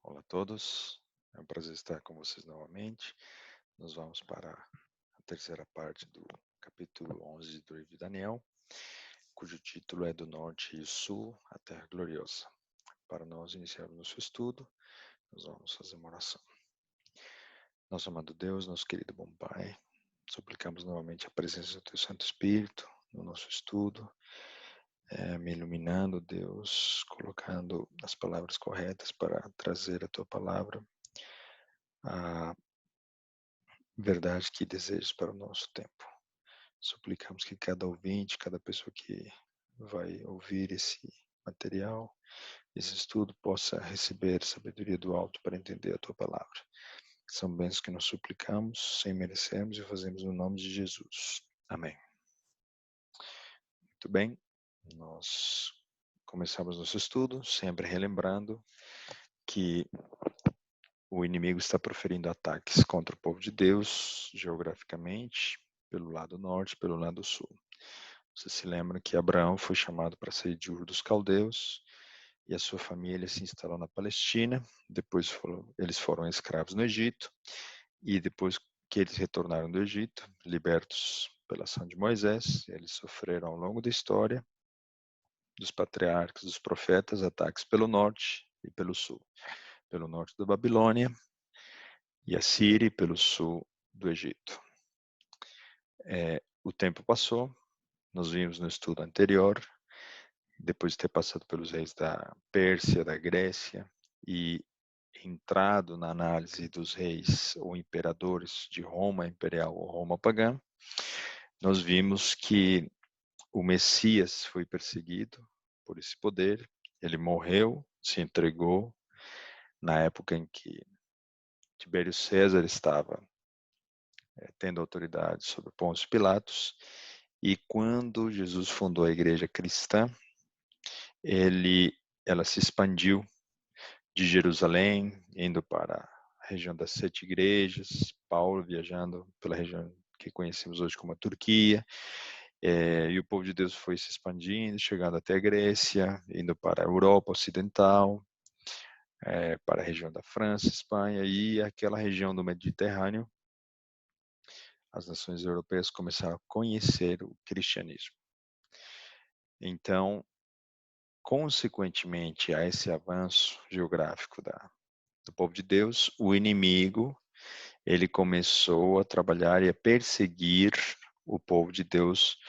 Olá a todos, é um prazer estar com vocês novamente. Nós vamos para a terceira parte do capítulo 11 do livro de Daniel, cujo título é Do Norte e Sul, a Terra Gloriosa. Para nós iniciarmos nosso estudo, nós vamos fazer uma oração. Nosso amado Deus, nosso querido bom Pai, suplicamos novamente a presença do Teu Santo Espírito no nosso estudo, me iluminando, Deus, colocando as palavras corretas para trazer a Tua palavra, a verdade que desejas para o nosso tempo. Suplicamos que cada ouvinte, cada pessoa que vai ouvir esse material, esse estudo, possa receber sabedoria do alto para entender a Tua palavra. São bênçãos que nós suplicamos, sem merecermos, e fazemos no nome de Jesus. Amém. Muito bem, nós começamos nosso estudo, sempre relembrando que o inimigo está proferindo ataques contra o povo de Deus, geograficamente, pelo lado norte, pelo lado sul. Você se lembra que Abraão foi chamado para sair de Ur dos Caldeus e a sua família se instalou na Palestina. Depois eles foram escravos no Egito e depois que eles retornaram do Egito, libertos pela ação de Moisés, eles sofreram ao longo da história dos patriarcas, dos profetas, ataques pelo norte e pelo sul. Pelo norte da Babilônia e a Síria e pelo sul do Egito. O tempo passou, nós vimos no estudo anterior, depois de ter passado pelos reis da Pérsia, da Grécia e entrado na análise dos reis ou imperadores de Roma imperial ou Roma pagã, nós vimos que o Messias foi perseguido por esse poder, ele morreu, se entregou na época em que Tibério César estava tendo autoridade sobre Pôncio Pilatos, e quando Jesus fundou a igreja cristã, ela se expandiu de Jerusalém, indo para a região das 7 igrejas, Paulo viajando pela região que conhecemos hoje como a Turquia, e o povo de Deus foi se expandindo, chegando até a Grécia, indo para a Europa Ocidental, para a região da França, Espanha e aquela região do Mediterrâneo. As nações europeias começaram a conhecer o cristianismo. Então, consequentemente a esse avanço geográfico do povo de Deus, o inimigo, ele começou a trabalhar e a perseguir o povo de Deus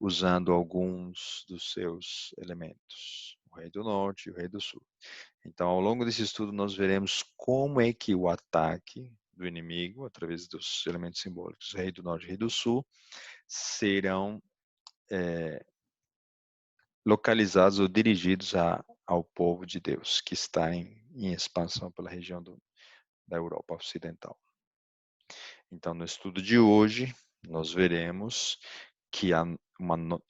usando alguns dos seus elementos, o rei do norte e o rei do sul. Então, ao longo desse estudo, nós veremos como é que o ataque do inimigo, através dos elementos simbólicos, rei do norte e rei do sul, serão localizados ou dirigidos ao povo de Deus, que está em expansão pela região da Europa Ocidental. Então, no estudo de hoje, nós veremos que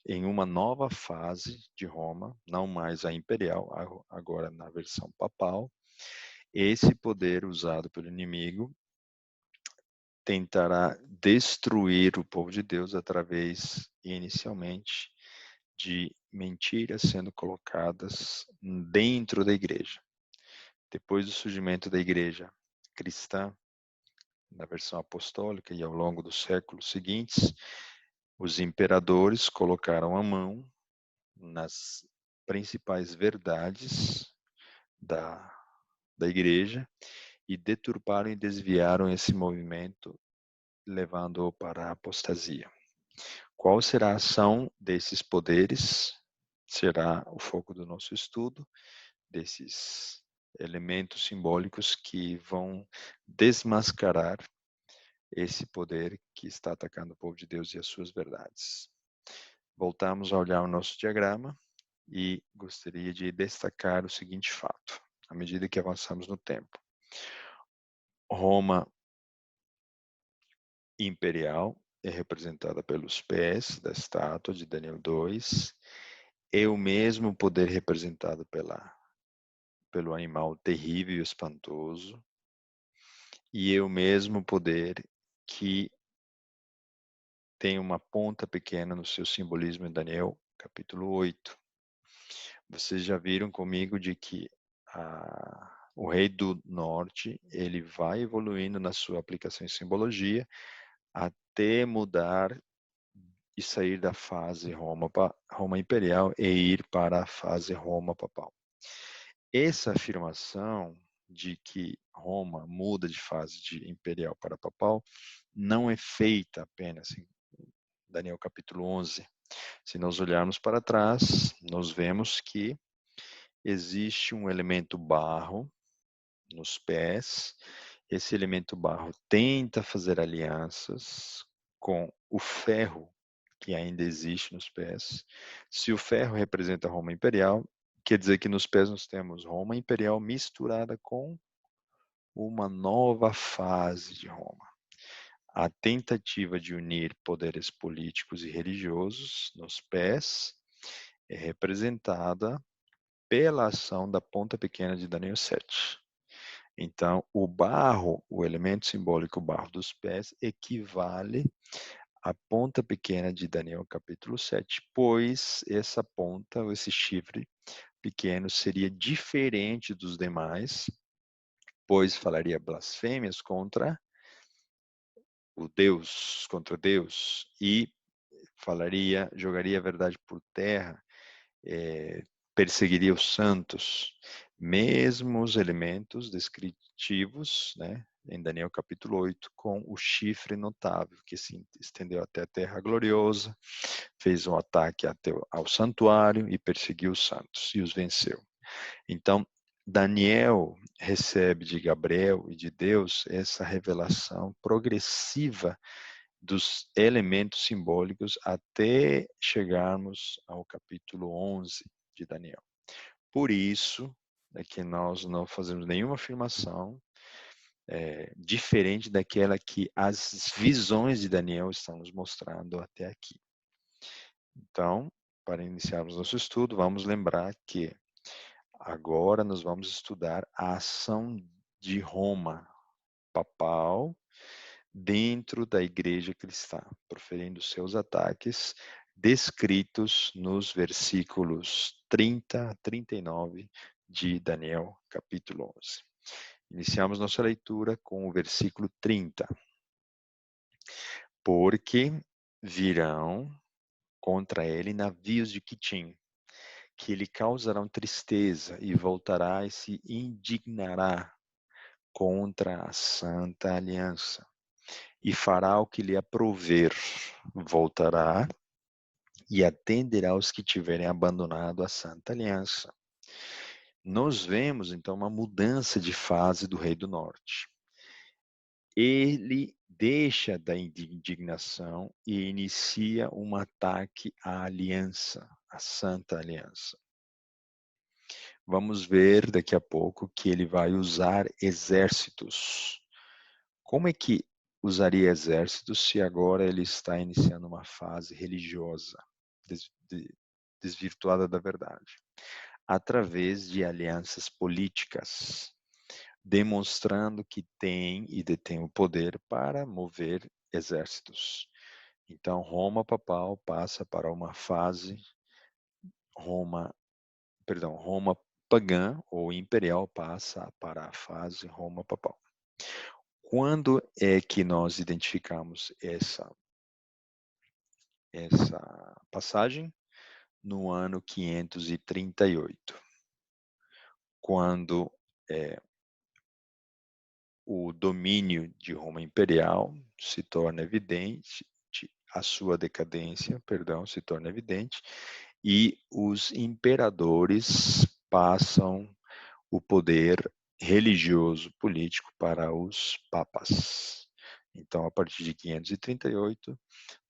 em uma nova fase de Roma, não mais a imperial, agora na versão papal, esse poder usado pelo inimigo tentará destruir o povo de Deus através, inicialmente, de mentiras sendo colocadas dentro da igreja. Depois do surgimento da igreja cristã, na versão apostólica e ao longo dos séculos seguintes, os imperadores colocaram a mão nas principais verdades da igreja e deturparam e desviaram esse movimento, levando-o para a apostasia. Qual será a ação desses poderes? Será o foco do nosso estudo, desses elementos simbólicos que vão desmascarar esse poder que está atacando o povo de Deus e as suas verdades. Voltamos a olhar o nosso diagrama e gostaria de destacar o seguinte fato, à medida que avançamos no tempo. Roma imperial é representada pelos pés da estátua de Daniel 2, é o mesmo poder representado pelo animal terrível e espantoso, e é o mesmo poder que tem uma ponta pequena no seu simbolismo em Daniel, capítulo 8. Vocês já viram comigo de que O rei do norte, ele vai evoluindo na sua aplicação em simbologia até mudar e sair da fase Roma imperial e ir para a fase Roma papal. Essa afirmação de que Roma muda de fase de imperial para papal não é feita apenas em Daniel capítulo 11. Se nós olharmos para trás, nós vemos que existe um elemento barro nos pés. Esse elemento barro tenta fazer alianças com o ferro que ainda existe nos pés. Se o ferro representa Roma imperial, quer dizer que nos pés nós temos Roma imperial misturada com uma nova fase de Roma. A tentativa de unir poderes políticos e religiosos nos pés é representada pela ação da ponta pequena de Daniel 7. Então, o barro, o elemento simbólico barro dos pés, equivale à ponta pequena de Daniel capítulo 7, pois essa ponta, ou esse chifre pequeno, seria diferente dos demais, pois falaria blasfêmias contra o Deus, contra Deus, e jogaria a verdade por terra, perseguiria os santos, mesmo os elementos descritivos, né, em Daniel capítulo 8, com o chifre notável, que se estendeu até a terra gloriosa, fez um ataque ao santuário e perseguiu os santos e os venceu. Então, Daniel recebe de Gabriel e de Deus essa revelação progressiva dos elementos simbólicos até chegarmos ao capítulo 11 de Daniel. Por isso é que nós não fazemos nenhuma afirmação diferente daquela que as visões de Daniel estão nos mostrando até aqui. Então, para iniciarmos nosso estudo, vamos lembrar que agora nós vamos estudar a ação de Roma papal dentro da igreja cristã, proferindo seus ataques descritos nos versículos 30 a 39 de Daniel, capítulo 11. Iniciamos nossa leitura com o versículo 30. Porque virão contra ele navios de Quitim, que lhe causarão tristeza e voltará e se indignará contra a santa aliança e fará o que lhe aprouver, voltará e atenderá os que tiverem abandonado a santa aliança. Nós vemos então uma mudança de fase do rei do norte. Ele deixa da indignação e inicia um ataque à aliança, à santa aliança. Vamos ver daqui a pouco que ele vai usar exércitos. Como é que usaria exércitos se agora ele está iniciando uma fase religiosa, desvirtuada da verdade? Através de alianças políticas, demonstrando que tem e detém o poder para mover exércitos. Então, Roma papal passa para uma fase Roma pagã ou imperial passa para a fase Roma papal. Quando é que nós identificamos essa passagem? No ano 538, quando o domínio de Roma imperial se torna evidente, a sua decadência, se torna evidente, e os imperadores passam o poder religioso político para os papas. Então, a partir de 538,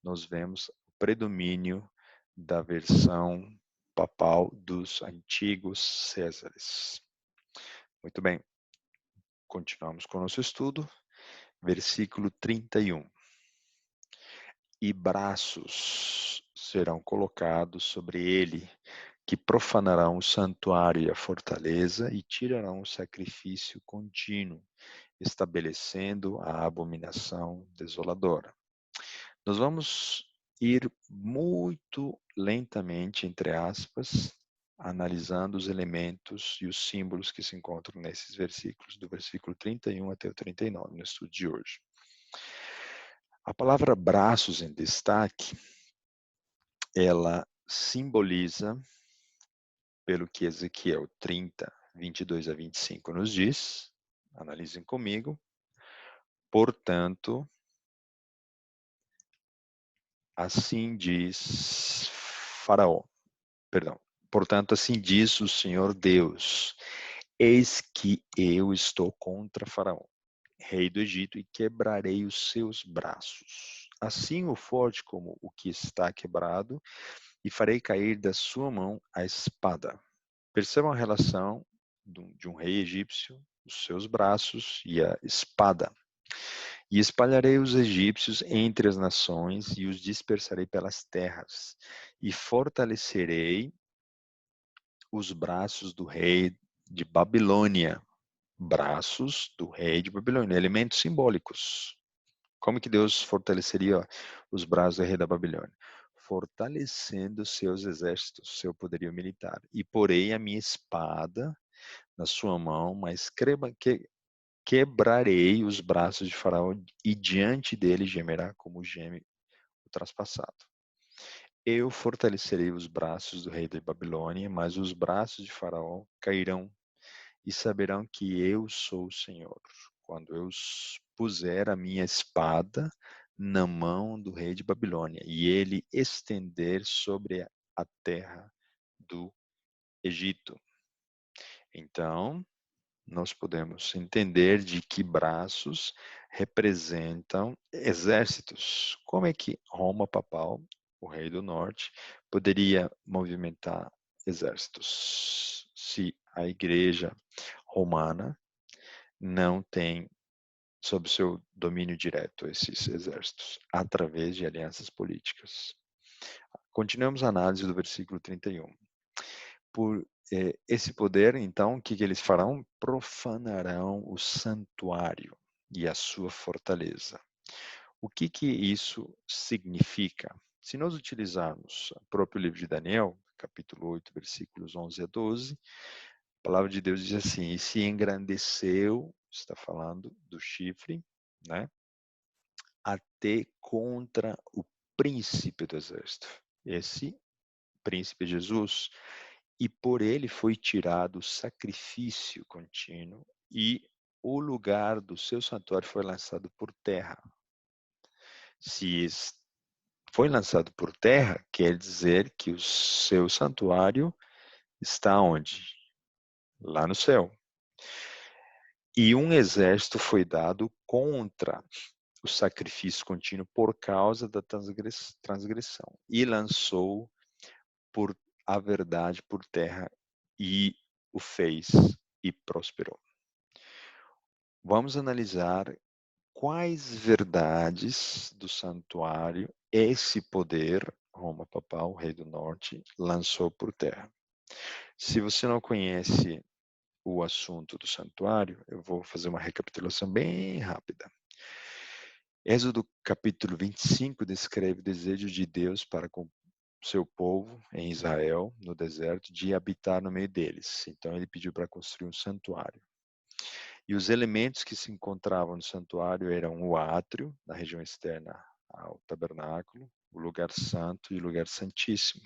nós vemos o predomínio da versão papal dos antigos Césares. Muito bem, continuamos com o nosso estudo, versículo 31. E braços serão colocados sobre ele, que profanarão o santuário e a fortaleza e tirarão o sacrifício contínuo, estabelecendo a abominação desoladora. Nós vamos ir muito lentamente, entre aspas, analisando os elementos e os símbolos que se encontram nesses versículos, do versículo 31 até o 39, no estudo de hoje. A palavra braços em destaque, ela simboliza, pelo que Ezequiel 30, 22 a 25 nos diz, analisem comigo, portanto, assim diz Faraó, perdão, portanto, assim diz o Senhor Deus, eis que eu estou contra Faraó, rei do Egito, e quebrarei os seus braços, assim o forte como o que está quebrado, e farei cair da sua mão a espada. Percebam a relação de um rei egípcio, os seus braços e a espada. E espalharei os egípcios entre as nações e os dispersarei pelas terras, e fortalecerei os braços do rei de Babilônia. Braços do rei de Babilônia, elementos simbólicos. Como que Deus fortaleceria os braços do rei da Babilônia? Fortalecendo seus exércitos, seu poderio militar. E porei a minha espada na sua mão, mas quebrarei os braços de Faraó e diante dele gemerá como geme o traspassado. Eu fortalecerei os braços do rei da Babilônia, mas os braços de Faraó cairão e saberão que eu sou o Senhor, quando eu puser a minha espada na mão do rei de Babilônia e ele estender sobre a terra do Egito. Então, nós podemos entender de que braços representam exércitos. Como é que Roma papal, o rei do norte, poderia movimentar exércitos se a igreja romana não tem sob seu domínio direto esses exércitos, através de alianças políticas? Continuamos a análise do versículo 31. Por esse poder, então, o que eles farão? Profanarão o santuário e a sua fortaleza. O que isso significa? Se nós utilizarmos o próprio livro de Daniel, capítulo 8, versículos 11 a 12, a palavra de Deus diz assim: e se engrandeceu, está falando do chifre, né? Até contra o príncipe do exército. Esse príncipe Jesus, e por ele foi tirado o sacrifício contínuo e o lugar do seu santuário foi lançado por terra. Se foi lançado por terra, quer dizer que o seu santuário está onde? Lá no céu. E um exército foi dado contra o sacrifício contínuo por causa da transgressão e lançou por a verdade por terra e o fez e prosperou. Vamos analisar quais verdades do santuário esse poder, Roma Papal, Rei do Norte, lançou por terra. Se você não conhece o assunto do santuário, eu vou fazer uma recapitulação bem rápida. Êxodo capítulo 25 descreve o desejo de Deus para com seu povo em Israel, no deserto, de habitar no meio deles. Então ele pediu para construir um santuário. E os elementos que se encontravam no santuário eram o átrio, na região externa ao tabernáculo, o lugar santo e o lugar santíssimo.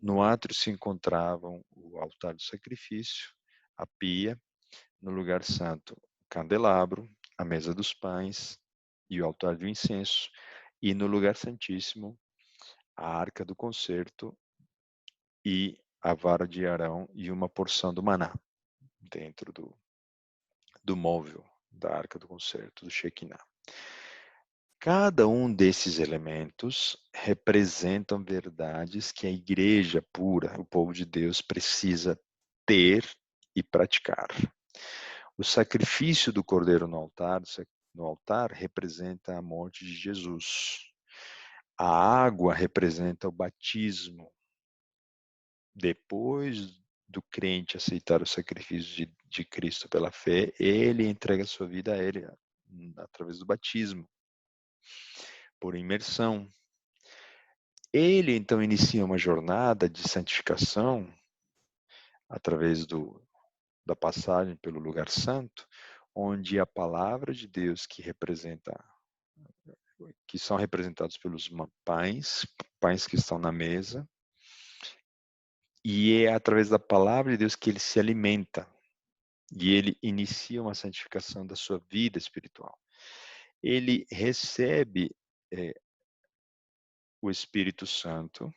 No átrio se encontravam o altar do sacrifício, a pia, no lugar santo, o candelabro, a mesa dos pães e o altar do incenso, e no lugar santíssimo, a arca do concerto e a vara de Arão e uma porção do maná dentro do móvel da arca do concerto, do Shekinah. Cada um desses elementos representam verdades que a igreja pura, o povo de Deus, precisa ter e praticar. O sacrifício do cordeiro no altar representa a morte de Jesus. A água representa o batismo. Depois do crente aceitar o sacrifício de Cristo pela fé, ele entrega sua vida a ele através do batismo, por imersão. Ele então inicia uma jornada de santificação através da passagem pelo lugar santo, onde a palavra de Deus que são representados pelos pães que estão na mesa, e é através da palavra de Deus que ele se alimenta, e ele inicia uma santificação da sua vida espiritual. Ele recebe o Espírito Santo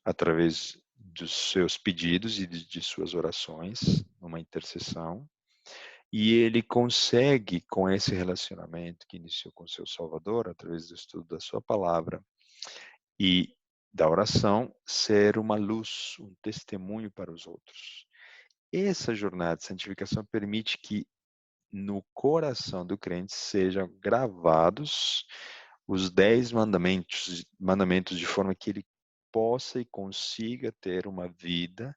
através dos seus pedidos e de suas orações, numa intercessão, e ele consegue, com esse relacionamento que iniciou com seu Salvador, através do estudo da sua palavra e da oração, ser uma luz, um testemunho para os outros. Essa jornada de santificação permite que no coração do crente sejam gravados os 10 mandamentos de forma que ele possa e consiga ter uma vida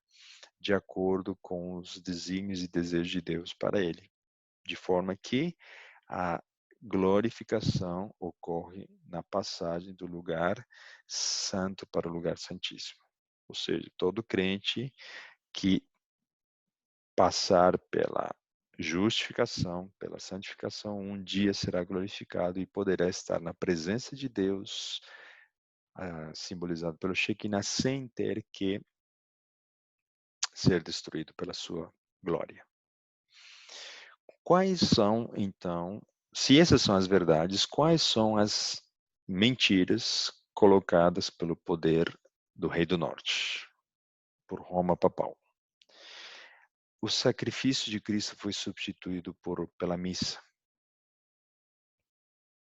de acordo com os desígnios e desejos de Deus para ele, de forma que a glorificação ocorre na passagem do lugar santo para o lugar santíssimo. Ou seja, todo crente que passar pela justificação, pela santificação, um dia será glorificado e poderá estar na presença de Deus, simbolizado pelo Shekinah, sem ter que ser destruído pela sua glória. Quais são, então, se essas são as verdades, quais são as mentiras colocadas pelo poder do Rei do Norte, por Roma papal? O sacrifício de Cristo foi substituído pela missa,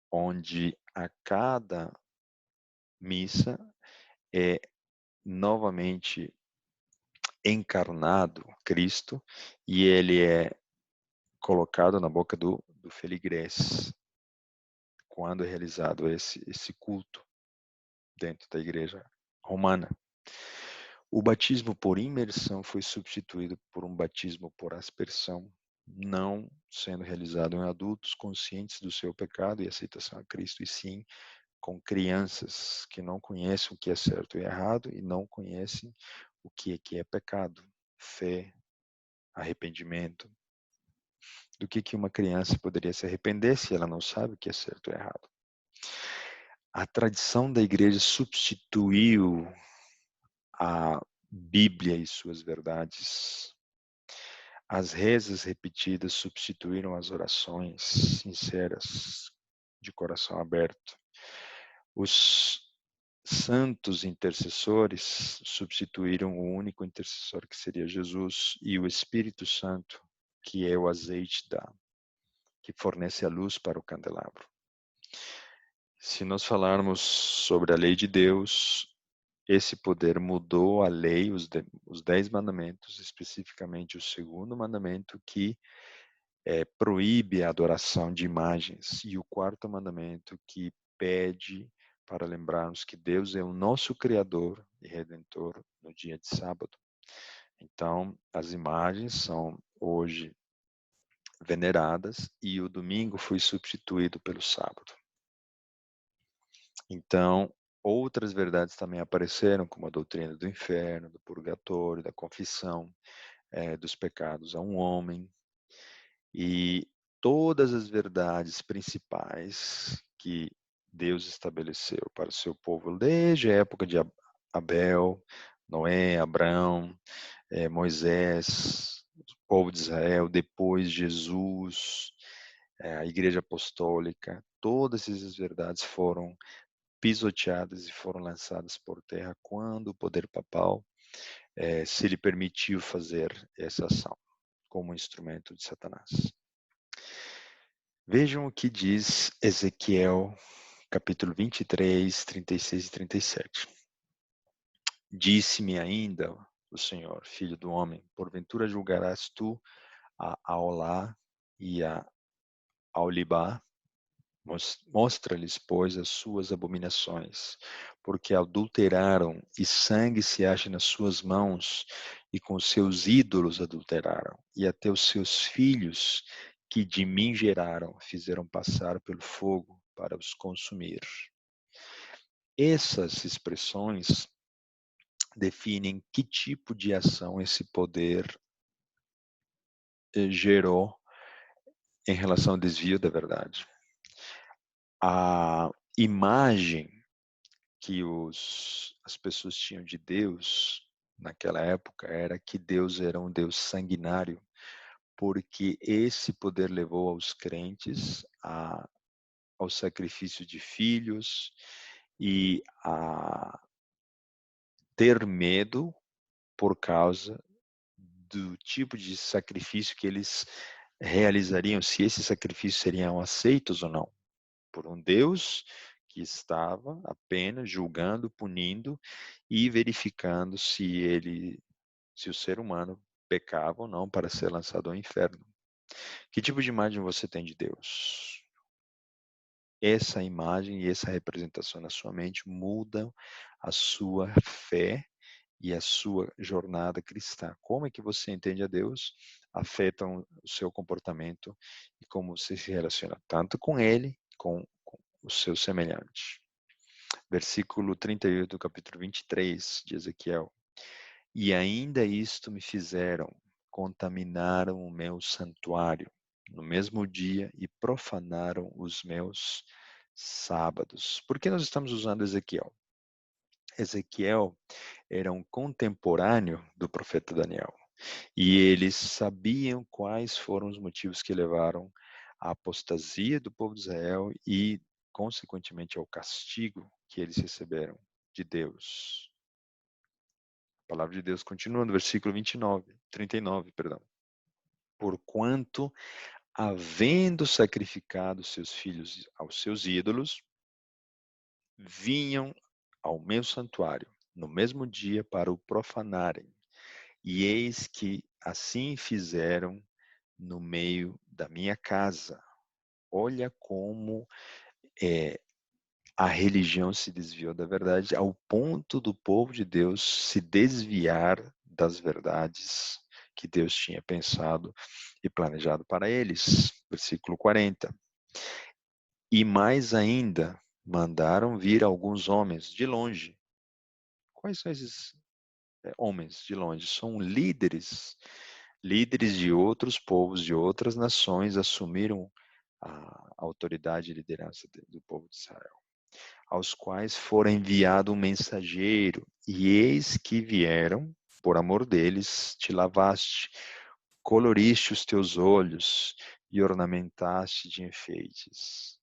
onde a cada missa é novamente encarnado Cristo e ele é colocado na boca do feligrés quando é realizado esse culto dentro da igreja romana. O batismo por imersão foi substituído por um batismo por aspersão, não sendo realizado em adultos conscientes do seu pecado e aceitação a Cristo, e sim com crianças que não conhecem o que é certo e errado e não conhecem o que é pecado, fé, arrependimento. Do que uma criança poderia se arrepender se ela não sabe o que é certo e errado? A tradição da igreja substituiu a Bíblia e suas verdades. As rezas repetidas substituíram as orações sinceras, de coração aberto. Os santos intercessores substituíram o único intercessor que seria Jesus e o Espírito Santo, que é o azeite que fornece a luz para o candelabro. Se nós falarmos sobre a lei de Deus, esse poder mudou a lei, os 10 mandamentos, especificamente o segundo mandamento que proíbe a adoração de imagens e o quarto mandamento que pede para lembrarmos que Deus é o nosso Criador e Redentor no dia de sábado. Então, as imagens são hoje veneradas e o domingo foi substituído pelo sábado. Então, outras verdades também apareceram, como a doutrina do inferno, do purgatório, da confissão dos pecados a um homem. E todas as verdades principais que Deus estabeleceu para o seu povo desde a época de Abel, Noé, Abraão, Moisés, o povo de Israel, depois Jesus, a Igreja Apostólica, todas essas verdades foram pisoteadas e foram lançadas por terra quando o poder papal se lhe permitiu fazer essa ação como instrumento de Satanás. Vejam o que diz Ezequiel, capítulo 23, 36 e 37. Disse-me ainda o Senhor, filho do homem, porventura julgarás tu a Aolá e a Aolibá? Mostra-lhes, pois, as suas abominações, porque adulteraram, e sangue se acha nas suas mãos, e com seus ídolos adulteraram, e até os seus filhos, que de mim geraram, fizeram passar pelo fogo para os consumir. Essas expressões definem que tipo de ação esse poder gerou em relação ao desvio da verdade. A imagem que as pessoas tinham de Deus naquela época era que Deus era um Deus sanguinário, porque esse poder levou aos crentes ao sacrifício de filhos e a ter medo por causa do tipo de sacrifício que eles realizariam, se esses sacrifícios seriam aceitos ou não, por um Deus que estava apenas julgando, punindo e verificando se o ser humano pecava ou não para ser lançado ao inferno. Que tipo de imagem você tem de Deus? Essa imagem e essa representação na sua mente mudam a sua fé e a sua jornada cristã. Como é que você entende a Deus afetam o seu comportamento e como você se relaciona tanto com Ele, com o seu semelhante. Versículo 38 do capítulo 23 de Ezequiel. E ainda isto me fizeram, contaminaram o meu santuário no mesmo dia e profanaram os meus sábados. Por que nós estamos usando Ezequiel? Ezequiel era um contemporâneo do profeta Daniel. E eles sabiam quais foram os motivos que levaram à apostasia do povo de Israel e, consequentemente, ao castigo que eles receberam de Deus. A palavra de Deus continua no versículo 39, perdão. Porquanto, havendo sacrificado seus filhos aos seus ídolos, vinham ao meu santuário no mesmo dia para o profanarem. E eis que assim fizeram no meio da minha casa. Olha como a religião se desviou da verdade ao ponto do povo de Deus se desviar das verdades que Deus tinha pensado e planejado para eles. Versículo 40. E mais ainda, mandaram vir alguns homens de longe. Quais são esses homens de longe? São líderes. Líderes de outros povos, de outras nações, assumiram a autoridade e liderança do povo de Israel, aos quais fora enviado um mensageiro, e eis que vieram, por amor deles, te lavaste, coloriste os teus olhos e ornamentaste de enfeites.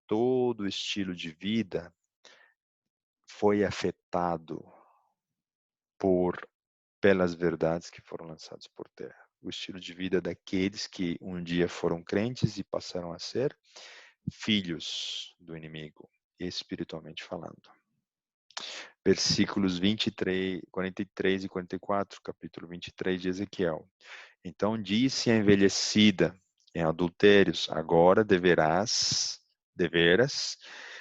Todo o estilo de vida foi afetado pelas verdades que foram lançadas por terra. O estilo de vida daqueles que um dia foram crentes e passaram a ser filhos do inimigo, espiritualmente falando. Versículos 23, 43 e 44, capítulo 23 de Ezequiel. Então disse a envelhecida em adultérios, agora deveras,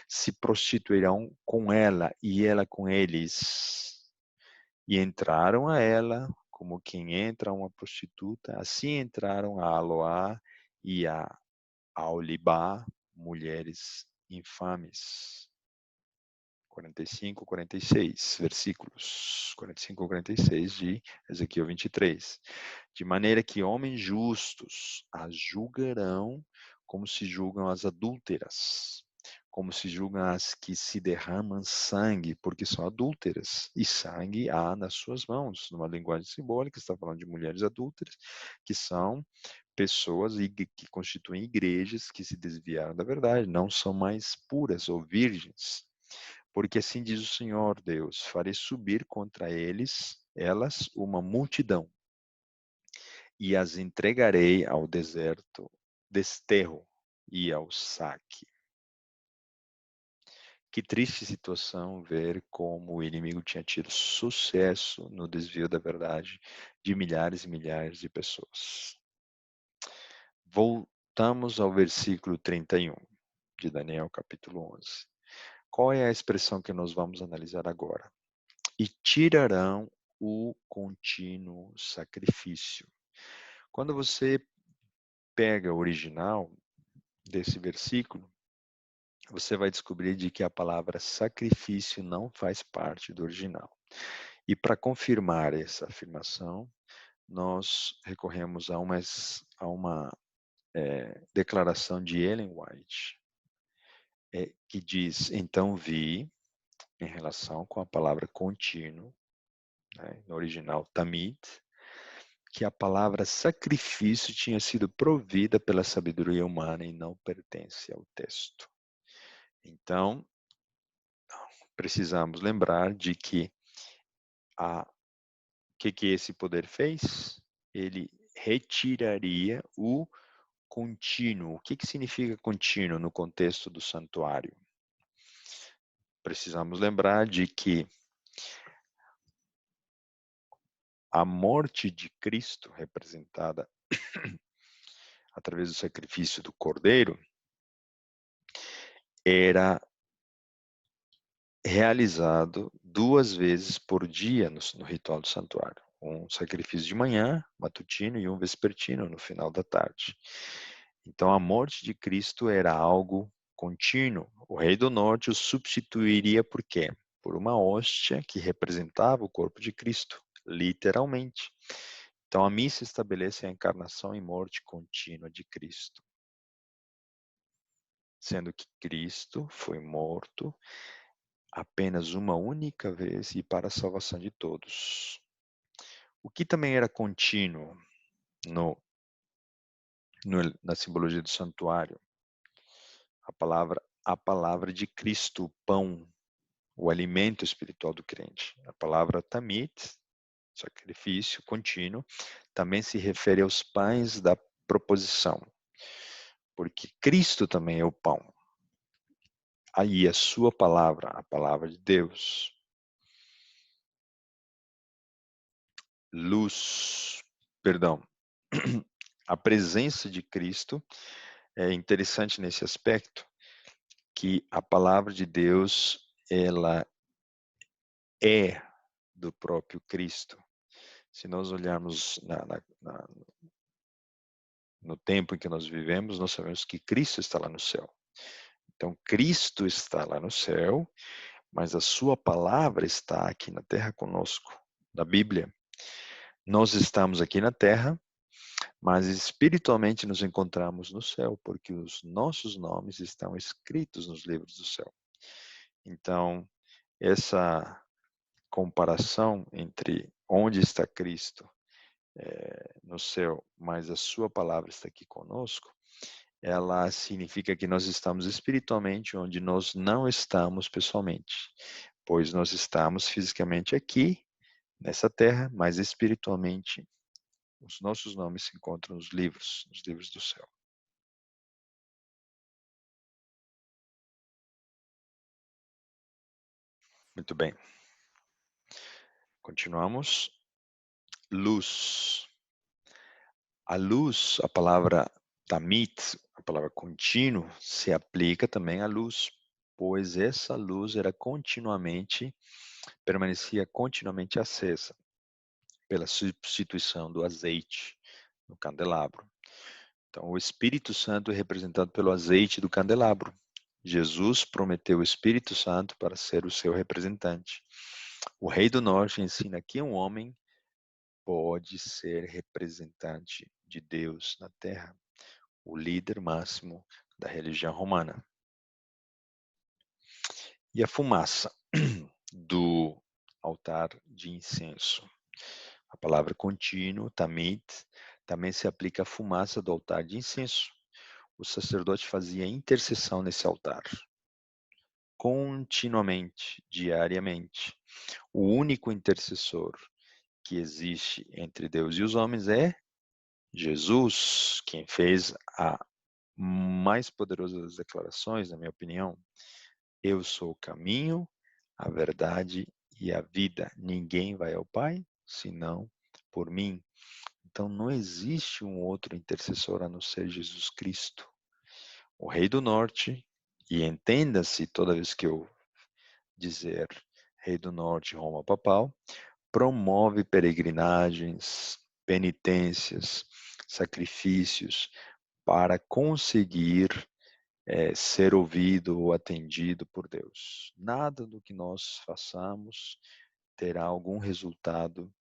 se prostituirão com ela e ela com eles. E entraram a ela, como quem entra a uma prostituta, assim entraram a Aloá e a Aolibá, mulheres infames. 45, 46, versículos 45 a 46 de Ezequiel 23. De maneira que homens justos as julgarão como se julgam as adúlteras, como se julgam as que se derramam sangue, porque são adúlteras, e sangue há nas suas mãos. Numa linguagem simbólica, está falando de mulheres adúlteras, que são pessoas que constituem igrejas que se desviaram da verdade, não são mais puras ou virgens. Porque assim diz o Senhor Deus: farei subir contra elas, uma multidão, e as entregarei ao deserto, desterro e ao saque. Que triste situação ver como o inimigo tinha tido sucesso no desvio da verdade de milhares e milhares de pessoas. Voltamos ao versículo 31 de Daniel, capítulo 11. Qual é a expressão que nós vamos analisar agora? E tirarão o contínuo sacrifício. Quando você pega o original desse versículo, você vai descobrir de que a palavra sacrifício não faz parte do original. E para confirmar essa afirmação, nós recorremos a uma declaração de Ellen White, que diz: então vi, em relação com a palavra contínuo, né, no original tamid, que a palavra sacrifício tinha sido provida pela sabedoria humana e não pertence ao texto. Então, precisamos lembrar de que o que esse poder fez? Ele retiraria o contínuo. O que significa contínuo no contexto do santuário? Precisamos lembrar de que a morte de Cristo, representada através do sacrifício do Cordeiro, era realizado 2 vezes por dia no ritual do santuário. Um sacrifício de manhã, matutino, e um vespertino, no final da tarde. Então, a morte de Cristo era algo contínuo. O rei do norte o substituiria por quê? Por uma hóstia que representava o corpo de Cristo, literalmente. Então, a missa estabelece a encarnação e morte contínua de Cristo, sendo que Cristo foi morto apenas uma única vez e para a salvação de todos. O que também era contínuo no, na simbologia do santuário? A palavra de Cristo, o pão, o alimento espiritual do crente. A palavra tamid, sacrifício contínuo, também se refere aos pães da proposição, porque Cristo também é o pão. Aí a sua palavra, a palavra de Deus. Luz, perdão, a presença de Cristo é interessante nesse aspecto, que a palavra de Deus, ela é do próprio Cristo. Se nós olharmos no tempo em que nós vivemos, nós sabemos que Cristo está lá no céu. Então, Cristo está lá no céu, mas a sua palavra está aqui na terra conosco. Na Bíblia, nós estamos aqui na terra, mas espiritualmente nos encontramos no céu, porque os nossos nomes estão escritos nos livros do céu. Então, essa comparação entre onde está Cristo no céu, mas a sua palavra está aqui conosco, ela significa que nós estamos espiritualmente onde nós não estamos pessoalmente, pois nós estamos fisicamente aqui, nessa terra, mas espiritualmente os nossos nomes se encontram nos livros do céu. Muito bem. Continuamos. Luz. A luz, a palavra tamit, a palavra contínuo, se aplica também à luz, pois essa luz era permanecia continuamente acesa pela substituição do azeite no candelabro. Então, o Espírito Santo é representado pelo azeite do candelabro. Jesus prometeu o Espírito Santo para ser o seu representante. O Rei do Norte ensina que um homem pode ser representante de Deus na terra, o líder máximo da religião romana. E a fumaça do altar de incenso. A palavra contínuo, tamid, também se aplica à fumaça do altar de incenso. O sacerdote fazia intercessão nesse altar, continuamente, diariamente. O único intercessor que existe entre Deus e os homens é Jesus, quem fez a mais poderosa das declarações, na minha opinião. Eu sou o caminho, a verdade e a vida. Ninguém vai ao Pai senão por mim. Então não existe um outro intercessor a não ser Jesus Cristo, o Rei do Norte. E entenda-se, toda vez que eu dizer Rei do Norte, Roma Papal, promove peregrinagens, penitências, sacrifícios para conseguir ser ouvido ou atendido por Deus. Nada do que nós façamos terá algum resultado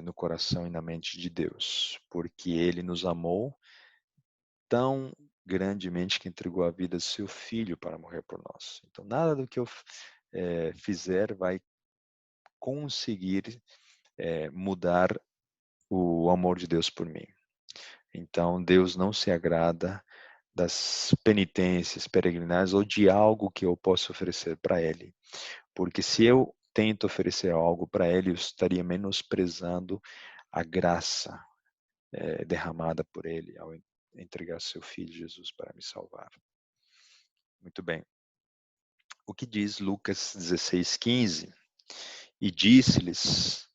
no coração e na mente de Deus, porque Ele nos amou tão grandemente que entregou a vida do seu Filho para morrer por nós. Então, nada do que eu fizer vai conseguir mudar o amor de Deus por mim. Então, Deus não se agrada das penitências, peregrinagens ou de algo que eu possa oferecer para Ele. Porque se eu tento oferecer algo para Ele, eu estaria menosprezando a graça derramada por Ele ao entregar seu Filho Jesus para me salvar. Muito bem. O que diz Lucas 16:15? E disse-lhes: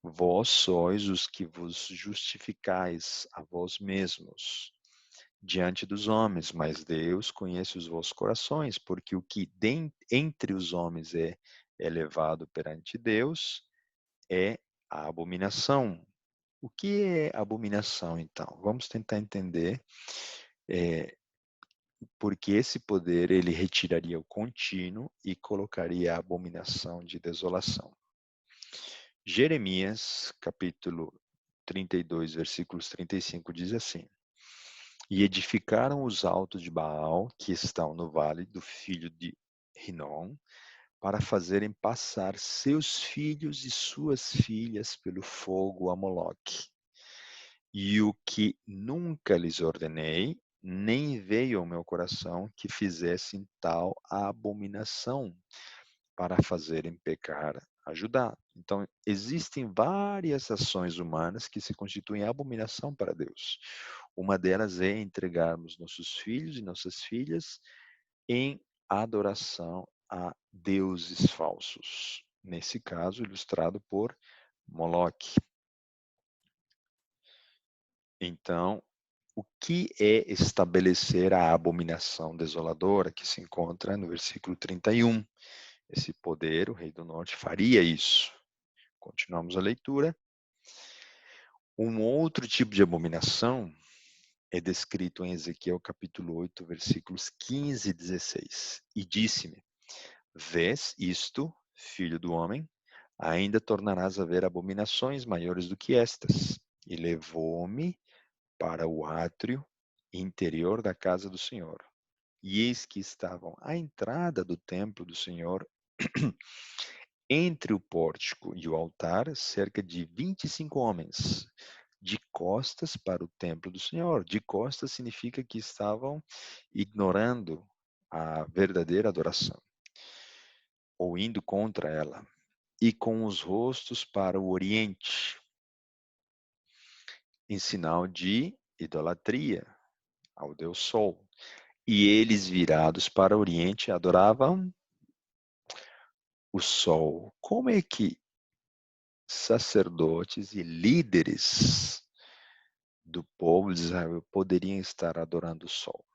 Vós sois os que vos justificais a vós mesmos diante dos homens, mas Deus conhece os vossos corações, porque o que entre os homens é elevado perante Deus é a abominação. O que é abominação, então? Vamos tentar entender, porque esse poder ele retiraria o contínuo e colocaria a abominação de desolação. Jeremias, capítulo 32, versículos 35, diz assim: E edificaram os altos de Baal, que estão no vale do filho de Rinom, para fazerem passar seus filhos e suas filhas pelo fogo a Moloque. E o que nunca lhes ordenei, nem veio ao meu coração que fizessem tal abominação para fazerem pecar a Judá. Então, existem várias ações humanas que se constituem abominação para Deus. Uma delas é entregarmos nossos filhos e nossas filhas em adoração a deuses falsos. Nesse caso, ilustrado por Moloque. Então, o que é estabelecer a abominação desoladora que se encontra no versículo 31? Esse poder, o rei do norte, faria isso. Continuamos a leitura. Um outro tipo de abominação é descrito em Ezequiel capítulo 8, versículos 15 e 16. E disse-me: Vês isto, filho do homem? Ainda tornarás a ver abominações maiores do que estas. E levou-me para o átrio interior da casa do Senhor. E eis que estavam à entrada do templo do Senhor, entre o pórtico e o altar, cerca de 25 homens, de costas para o templo do Senhor. De costas significa que estavam ignorando a verdadeira adoração, ou indo contra ela, e com os rostos para o oriente, em sinal de idolatria ao Deus Sol. E eles, virados para o oriente, adoravam o sol. Como é que sacerdotes e líderes do povo de Israel poderiam estar adorando o sol?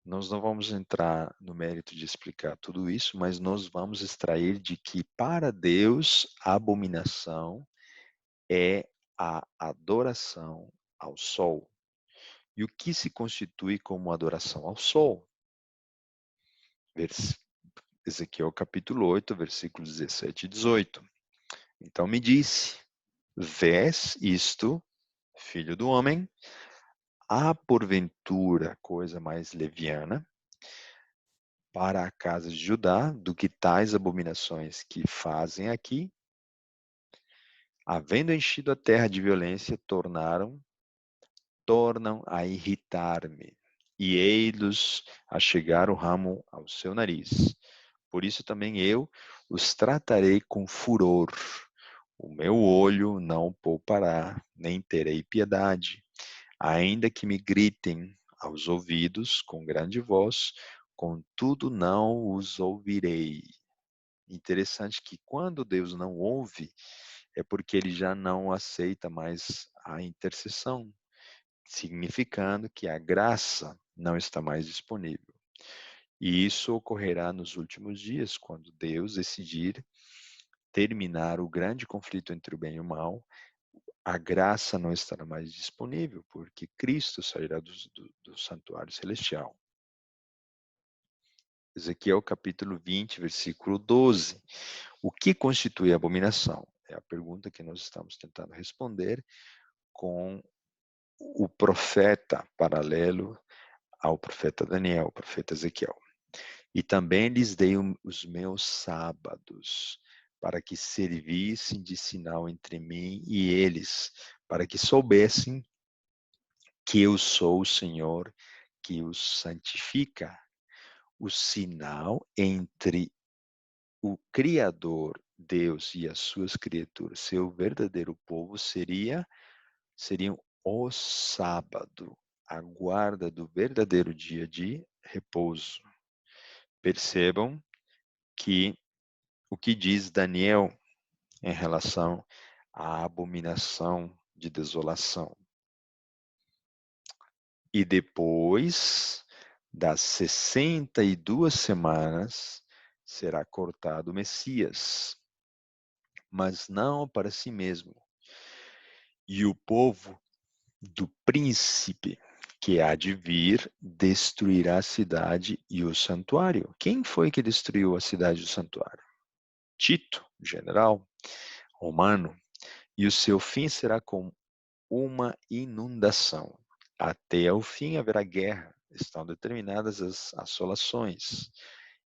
Nós não vamos entrar no mérito de explicar tudo isso, mas nós vamos extrair de que para Deus a abominação é a adoração ao sol. E o que se constitui como adoração ao sol? Ezequiel capítulo 8, versículos 17 e 18. Então me disse: Vês isto, filho do homem? Há porventura coisa mais leviana para a casa de Judá do que tais abominações que fazem aqui? Havendo enchido a terra de violência, tornam a irritar-me, e ei-los a chegar o ramo ao seu nariz. Por isso também eu os tratarei com furor. O meu olho não poupará, nem terei piedade. Ainda que me gritem aos ouvidos com grande voz, contudo não os ouvirei. Interessante que quando Deus não ouve, é porque ele já não aceita mais a intercessão, significando que a graça não está mais disponível. E isso ocorrerá nos últimos dias, quando Deus decidir terminar o grande conflito entre o bem e o mal. A graça não estará mais disponível, porque Cristo sairá do santuário celestial. Ezequiel capítulo 20, versículo 12. O que constitui a abominação? É a pergunta que nós estamos tentando responder com o profeta paralelo ao profeta Daniel, ao profeta Ezequiel. E também lhes dei os meus sábados, para que servissem de sinal entre mim e eles, para que soubessem que eu sou o Senhor que os santifica. O sinal entre o Criador, Deus e as suas criaturas, seu verdadeiro povo, seriam o sábado, a guarda do verdadeiro dia de repouso. Percebam que o que diz Daniel em relação à abominação de desolação. E depois das 62 semanas será cortado o Messias, mas não para si mesmo. E o povo do príncipe que há de vir destruirá a cidade e o santuário. Quem foi que destruiu a cidade e o santuário? Tito, general romano. E o seu fim será como uma inundação. Até o fim haverá guerra. Estão determinadas as assolações.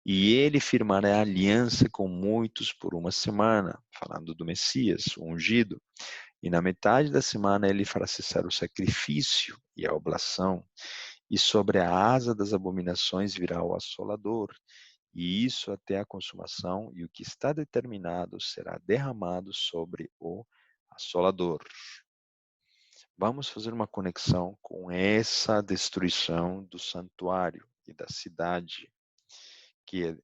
E ele firmará aliança com muitos por uma semana, falando do Messias, o ungido. E na metade da semana ele fará cessar o sacrifício e a oblação. E sobre a asa das abominações virá o assolador. E isso até a consumação, e o que está determinado será derramado sobre o assolador. Vamos fazer uma conexão com essa destruição do santuário e da cidade, que é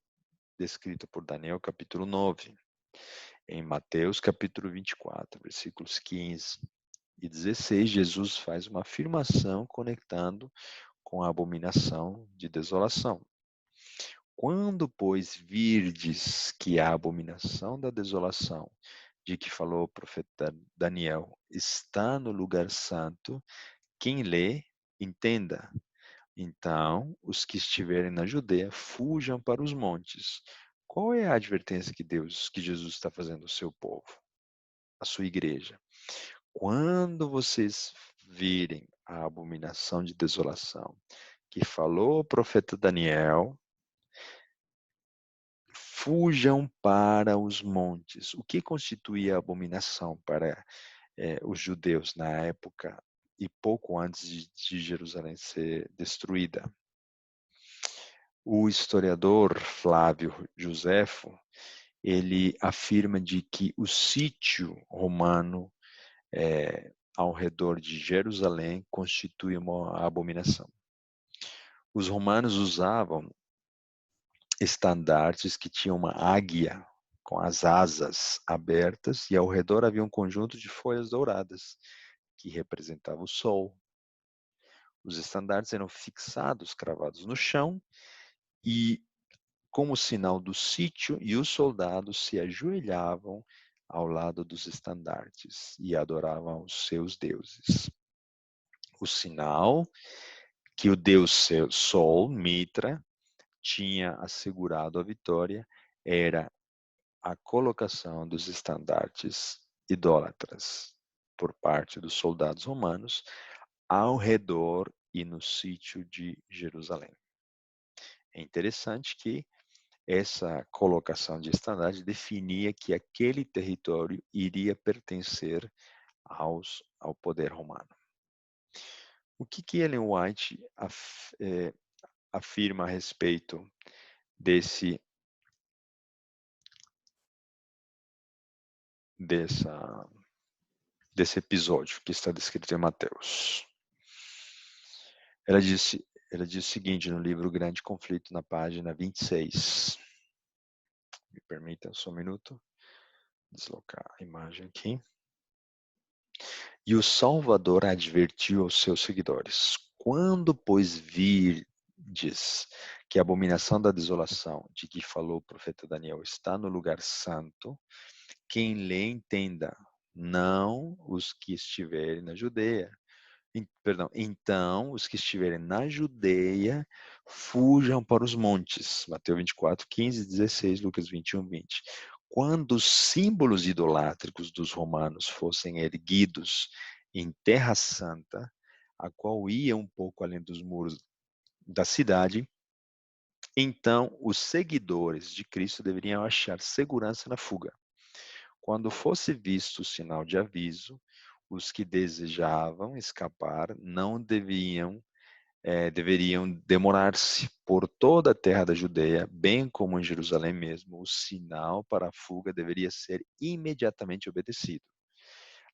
descrita por Daniel, capítulo 9. Em Mateus, capítulo 24, versículos 15 e 16, Jesus faz uma afirmação conectando com a abominação de desolação. Quando, pois, virdes que a abominação da desolação, de que falou o profeta Daniel, está no lugar santo, quem lê, entenda. Então, os que estiverem na Judeia, fujam para os montes. Qual é a advertência que Jesus está fazendo ao seu povo, à sua igreja? Quando vocês virem a abominação de desolação, que falou o profeta Daniel, fujam para os montes. O que constituía a abominação para os judeus na época e pouco antes de Jerusalém ser destruída? O historiador Flávio Josefo, ele afirma de que o sítio romano ao redor de Jerusalém constitui uma abominação. Os romanos usavam estandartes que tinham uma águia com as asas abertas e ao redor havia um conjunto de folhas douradas que representava o sol. Os estandartes eram fixados, cravados no chão e como sinal do sítio, e os soldados se ajoelhavam ao lado dos estandartes e adoravam os seus deuses. O sinal que o deus Sol, Mitra, tinha assegurado a vitória era a colocação dos estandartes idólatras por parte dos soldados romanos ao redor e no sítio de Jerusalém. É interessante que essa colocação de estandarte definia que aquele território iria pertencer ao poder romano. O que Ellen White afirma a respeito desse episódio que está descrito em Mateus? Ela diz o seguinte no livro Grande Conflito, na página 26. Me permitam só um minuto. Deslocar a imagem aqui. E o Salvador advertiu aos seus seguidores: quando, pois, virdes que a abominação da desolação, de que falou o profeta Daniel, está no lugar santo, quem lê entenda, não os que estiverem na Judeia. Então, os que estiverem na Judeia, fujam para os montes. Mateus 24, 15, 16, Lucas 21, 20. quando os símbolos idolátricos dos romanos fossem erguidos em Terra Santa, a qual ia um pouco além dos muros da cidade, então os seguidores de Cristo deveriam achar segurança na fuga. Quando fosse visto o sinal de aviso, os que desejavam escapar não deveriam demorar-se por toda a terra da Judeia, bem como em Jerusalém mesmo. O sinal para a fuga deveria ser imediatamente obedecido.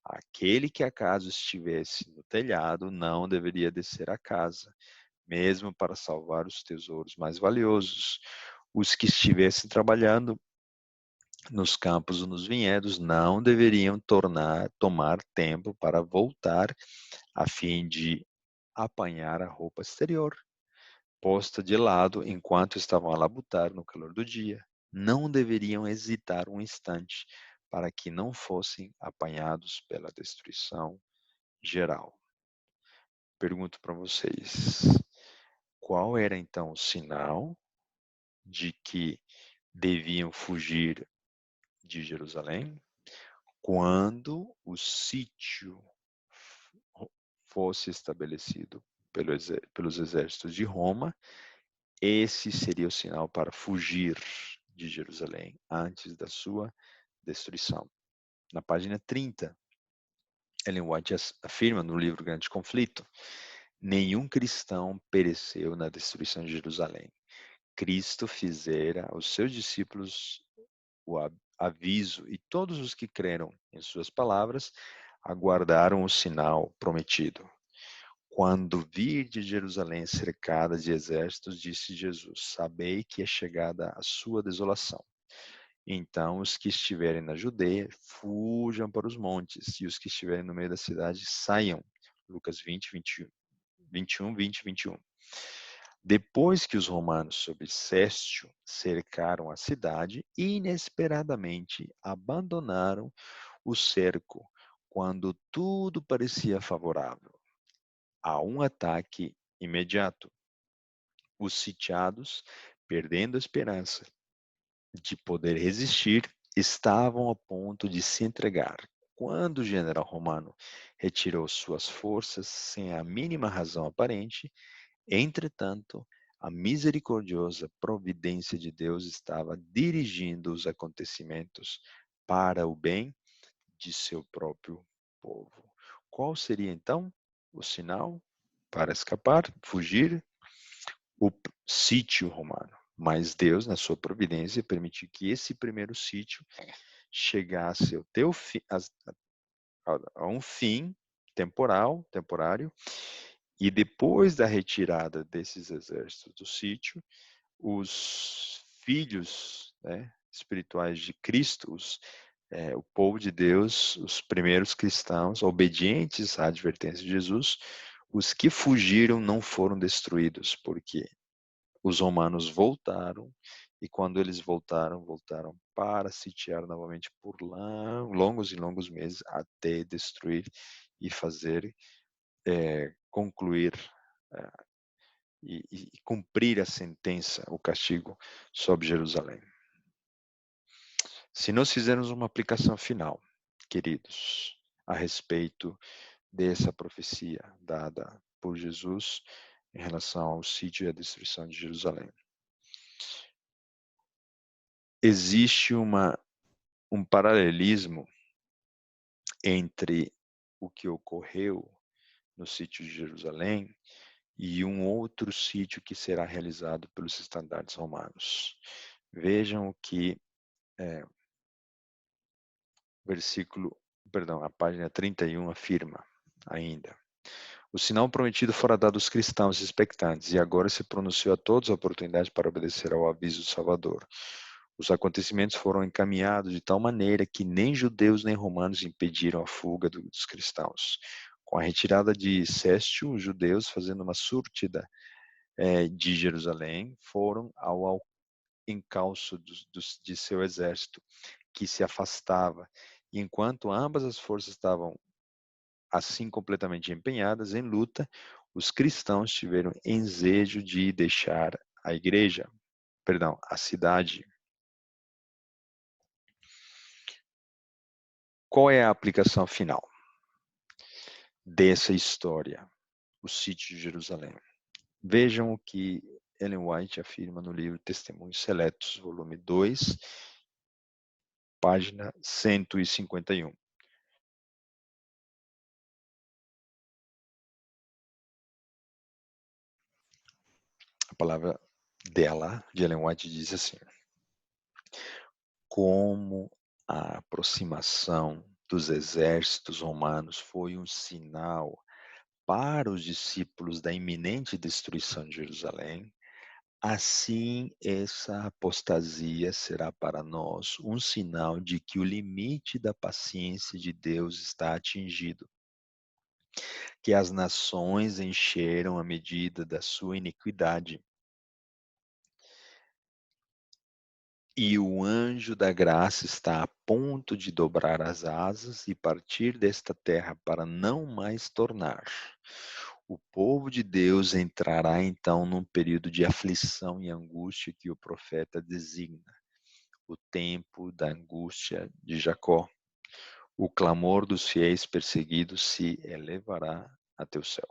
Aquele que acaso estivesse no telhado não deveria descer à casa, mesmo para salvar os tesouros mais valiosos. Os que estivessem trabalhando nos campos ou nos vinhedos não deveriam tomar tempo para voltar a fim de apanhar a roupa exterior, posta de lado enquanto estavam a labutar no calor do dia. Não deveriam hesitar um instante para que não fossem apanhados pela destruição geral. Pergunto para vocês, qual era então o sinal de que deviam fugir de Jerusalém? Quando o sítio fosse estabelecido pelos exércitos de Roma, esse seria o sinal para fugir de Jerusalém antes da sua destruição. Na página 30, Ellen White afirma no livro Grande Conflito: nenhum cristão pereceu na destruição de Jerusalém. Cristo fizera aos seus discípulos o aviso, e todos os que creram em suas palavras aguardaram o sinal prometido. Quando vir de Jerusalém cercada de exércitos, disse Jesus: sabei que é chegada a sua desolação. Então os que estiverem na Judeia fujam para os montes, e os que estiverem no meio da cidade saiam. Lucas 20, 21, 20, 21. Depois que os romanos sob Céstio cercaram a cidade, inesperadamente abandonaram o cerco quando tudo parecia favorável a um ataque imediato. Os sitiados, perdendo a esperança de poder resistir, estavam a ponto de se entregar. Quando o general romano retirou suas forças sem a mínima razão aparente, entretanto, a misericordiosa providência de Deus estava dirigindo os acontecimentos para o bem de seu próprio povo. Qual seria então o sinal para escapar, fugir? O sítio romano. Mas Deus, na sua providência, permitiu que esse primeiro sítio chegasse a um fim temporário, e depois da retirada desses exércitos do sítio, os filhos, né, espirituais de Cristo, o povo de Deus, os primeiros cristãos, obedientes à advertência de Jesus, os que fugiram não foram destruídos, porque os romanos voltaram, e quando eles voltaram para sitiar novamente por longos e longos meses, até destruir e fazer concluir e cumprir a sentença, o castigo sobre Jerusalém. Se nós fizermos uma aplicação final, queridos, a respeito dessa profecia dada por Jesus em relação ao sítio e à destruição de Jerusalém, existe um paralelismo entre o que ocorreu no sítio de Jerusalém e um outro sítio que será realizado pelos estandartes romanos. Vejam o que a página 31 afirma ainda. O sinal prometido fora dado aos cristãos expectantes, e agora se pronunciou a todos a oportunidade para obedecer ao aviso do Salvador. Os acontecimentos foram encaminhados de tal maneira que nem judeus nem romanos impediram a fuga dos cristãos. Com a retirada de Céstio, os judeus, fazendo uma súrdita de Jerusalém, foram ao encalço de seu exército, que se afastava. E enquanto ambas as forças estavam assim completamente empenhadas em luta, os cristãos tiveram ensejo de deixar a cidade. Qual é a aplicação final dessa história, o sítio de Jerusalém? Vejam o que Ellen White afirma no livro Testemunhos Seletos, volume 2, página 151. A palavra dela, de Ellen White, diz assim: como a aproximação dos exércitos romanos foi um sinal para os discípulos da iminente destruição de Jerusalém, assim essa apostasia será para nós um sinal de que o limite da paciência de Deus está atingido, que as nações encheram a medida da sua iniquidade. E o anjo da graça está a ponto de dobrar as asas e partir desta terra para não mais tornar. O povo de Deus entrará então num período de aflição e angústia que o profeta designa, o tempo da angústia de Jacó. O clamor dos fiéis perseguidos se elevará até o céu.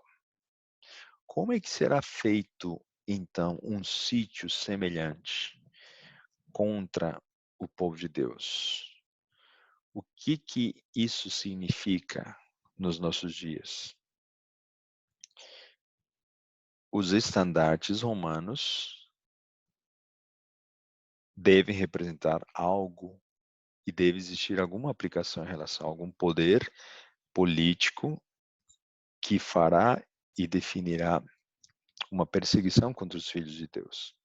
Como é que será feito então um sítio semelhante contra o povo de Deus? O que isso significa nos nossos dias? Os estandartes romanos devem representar algo e deve existir alguma aplicação em relação a algum poder político que fará e definirá uma perseguição contra os filhos de Deus.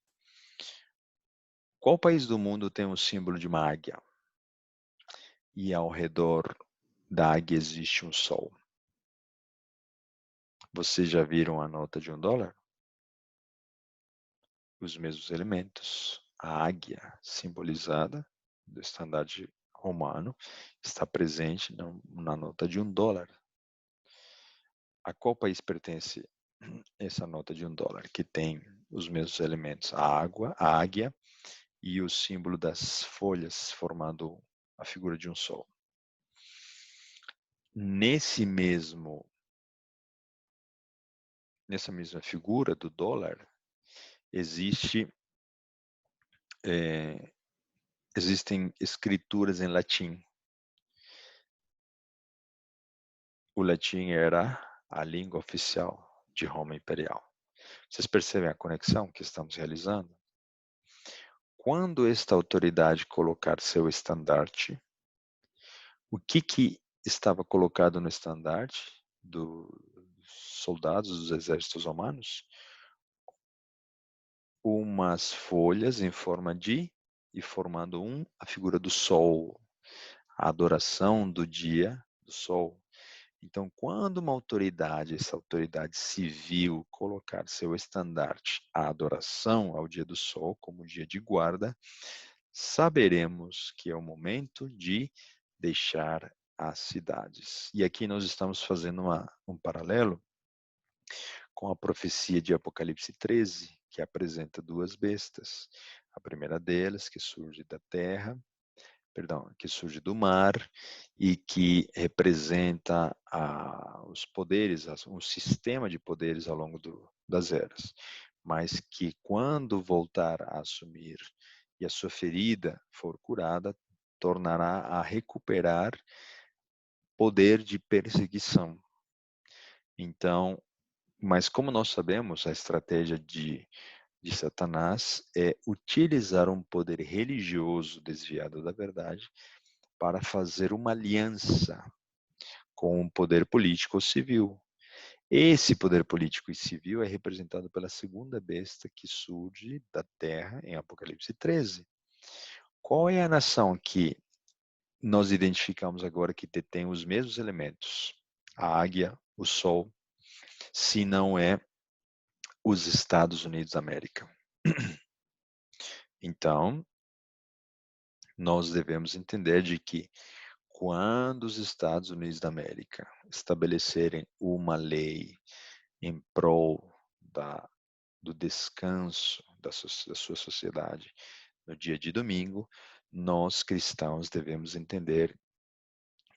Qual país do mundo tem o símbolo de uma águia? E ao redor da águia existe um sol. Vocês já viram a nota de $1? Os mesmos elementos. A águia, simbolizada do estandarte romano, está presente na nota de $1. A qual país pertence essa nota de $1, que tem os mesmos elementos? A água, a águia e o símbolo das folhas, formando a figura de um sol. Nessa mesma figura do dólar, existem escrituras em latim. O latim era a língua oficial de Roma Imperial. Vocês percebem a conexão que estamos realizando? Quando esta autoridade colocar seu estandarte, o que estava colocado no estandarte dos soldados dos exércitos romanos? Umas folhas em forma de e formando a figura do sol, a adoração do dia do sol. Então, quando uma autoridade, essa autoridade civil, colocar seu estandarte à adoração ao dia do sol como dia de guarda, saberemos que é o momento de deixar as cidades. E aqui nós estamos fazendo um paralelo com a profecia de Apocalipse 13, que apresenta duas bestas. A primeira delas, que surge da terra, que surge do mar e que representa os poderes, um sistema de poderes ao longo das eras, mas que quando voltar a assumir e a sua ferida for curada, tornará a recuperar poder de perseguição. Então, mas como nós sabemos, a estratégia de Satanás é utilizar um poder religioso desviado da verdade para fazer uma aliança com o poder político ou civil. Esse poder político e civil é representado pela segunda besta que surge da terra em Apocalipse 13. Qual é a nação que nós identificamos agora que detém os mesmos elementos? A águia, o sol, se não é os Estados Unidos da América. Então, nós devemos entender de que quando os Estados Unidos da América estabelecerem uma lei em prol do descanso da sua sociedade no dia de domingo, nós cristãos devemos entender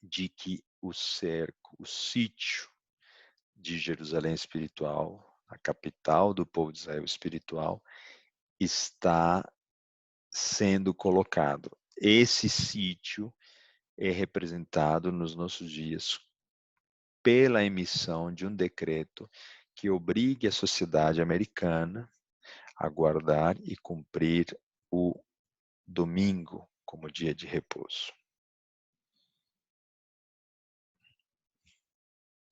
de que o cerco, o sítio de Jerusalém espiritual, a capital do povo de Israel espiritual, está sendo colocado. Esse sítio é representado nos nossos dias pela emissão de um decreto que obrigue a sociedade americana a guardar e cumprir o domingo como dia de repouso.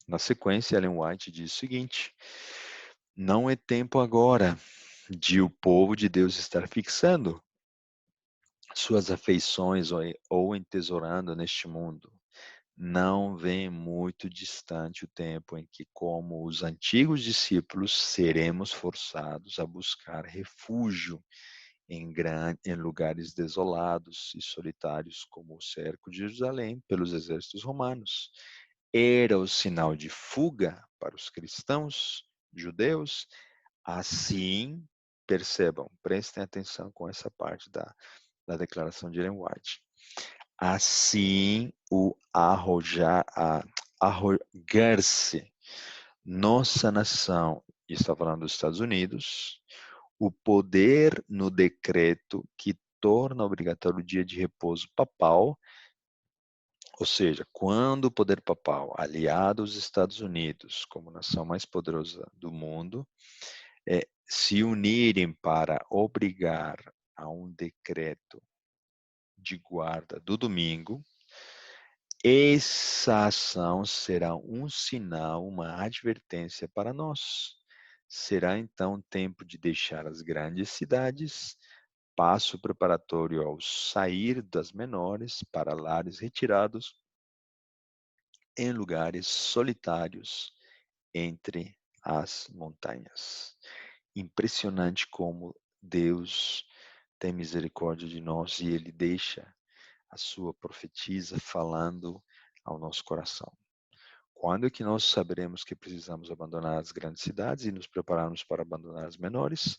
Na sequência, Ellen White diz o seguinte: não é tempo agora de o povo de Deus estar fixando suas afeições ou entesourando neste mundo. Não vem muito distante o tempo em que, como os antigos discípulos, seremos forçados a buscar refúgio em lugares desolados e solitários, como o cerco de Jerusalém pelos exércitos romanos. Era o sinal de fuga para os cristãos judeus. Assim, percebam, prestem atenção com essa parte da declaração de Ellen White. Assim, o arrogar-se nossa nação, está falando dos Estados Unidos, o poder no decreto que torna obrigatório o dia de repouso papal, ou seja, quando o poder papal, aliado aos Estados Unidos, como nação mais poderosa do mundo, se unirem para obrigar a um decreto de guarda do domingo, essa ação será um sinal, uma advertência para nós. Será então tempo de deixar as grandes cidades, passo preparatório ao sair das menores para lares retirados em lugares solitários entre as montanhas. Impressionante como Deus tem misericórdia de nós e Ele deixa a sua profetisa falando ao nosso coração. Quando é que nós saberemos que precisamos abandonar as grandes cidades e nos prepararmos para abandonar as menores?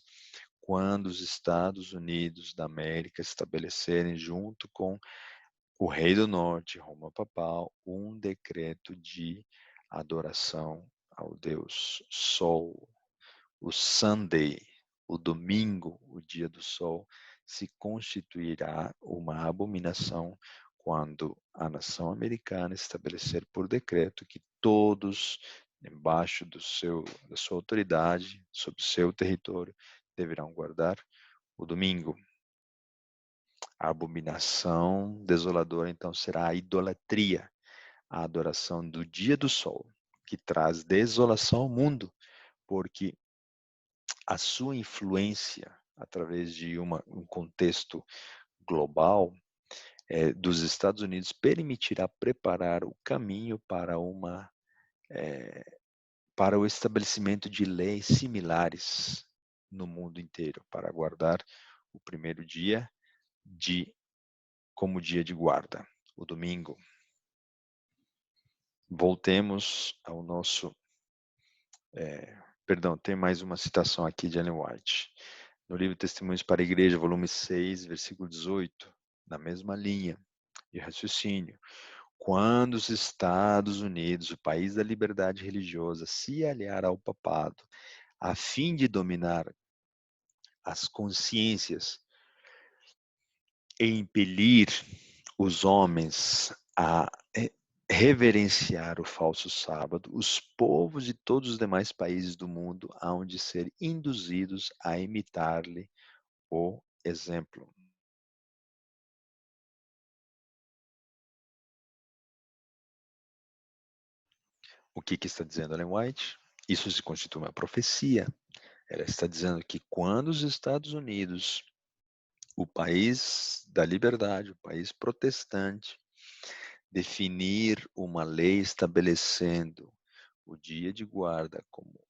Quando os Estados Unidos da América estabelecerem, junto com o Rei do Norte, Roma Papal, um decreto de adoração ao Deus Sol, o Sunday, o domingo, o dia do sol, se constituirá uma abominação quando a nação americana estabelecer por decreto que todos, embaixo da sua autoridade, sob seu território, deverão guardar o domingo. A abominação desoladora, então, será a idolatria, a adoração do dia do sol, que traz desolação ao mundo, porque a sua influência através de um contexto global dos Estados Unidos permitirá preparar o caminho para para o estabelecimento de leis similares no mundo inteiro, para guardar o primeiro dia como dia de guarda, o domingo. Voltemos ao nosso perdão, tem mais uma citação aqui de Ellen White. No livro Testemunhos para a Igreja, volume 6, versículo 18, na mesma linha de raciocínio. Quando os Estados Unidos, o país da liberdade religiosa, se aliar ao papado a fim de dominar as consciências e impelir os homens a reverenciar o falso sábado, os povos de todos os demais países do mundo hão de ser induzidos a imitar-lhe o exemplo. O que está dizendo Ellen White? Isso se constitui uma profecia. Ela está dizendo que quando os Estados Unidos, o país da liberdade, o país protestante, definir uma lei estabelecendo o dia de guarda como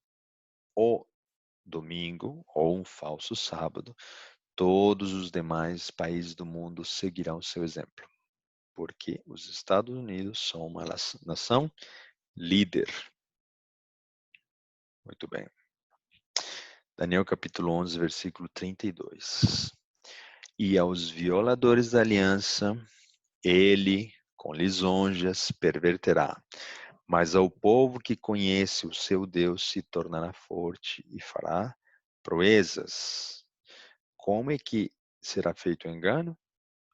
o domingo ou um falso sábado, todos os demais países do mundo seguirão seu exemplo, porque os Estados Unidos são uma nação líder. Muito bem. Daniel capítulo 11, versículo 32. E aos violadores da aliança, ele com lisonjas perverterá. Mas ao povo que conhece o seu Deus se tornará forte e fará proezas. Como é que será feito o engano?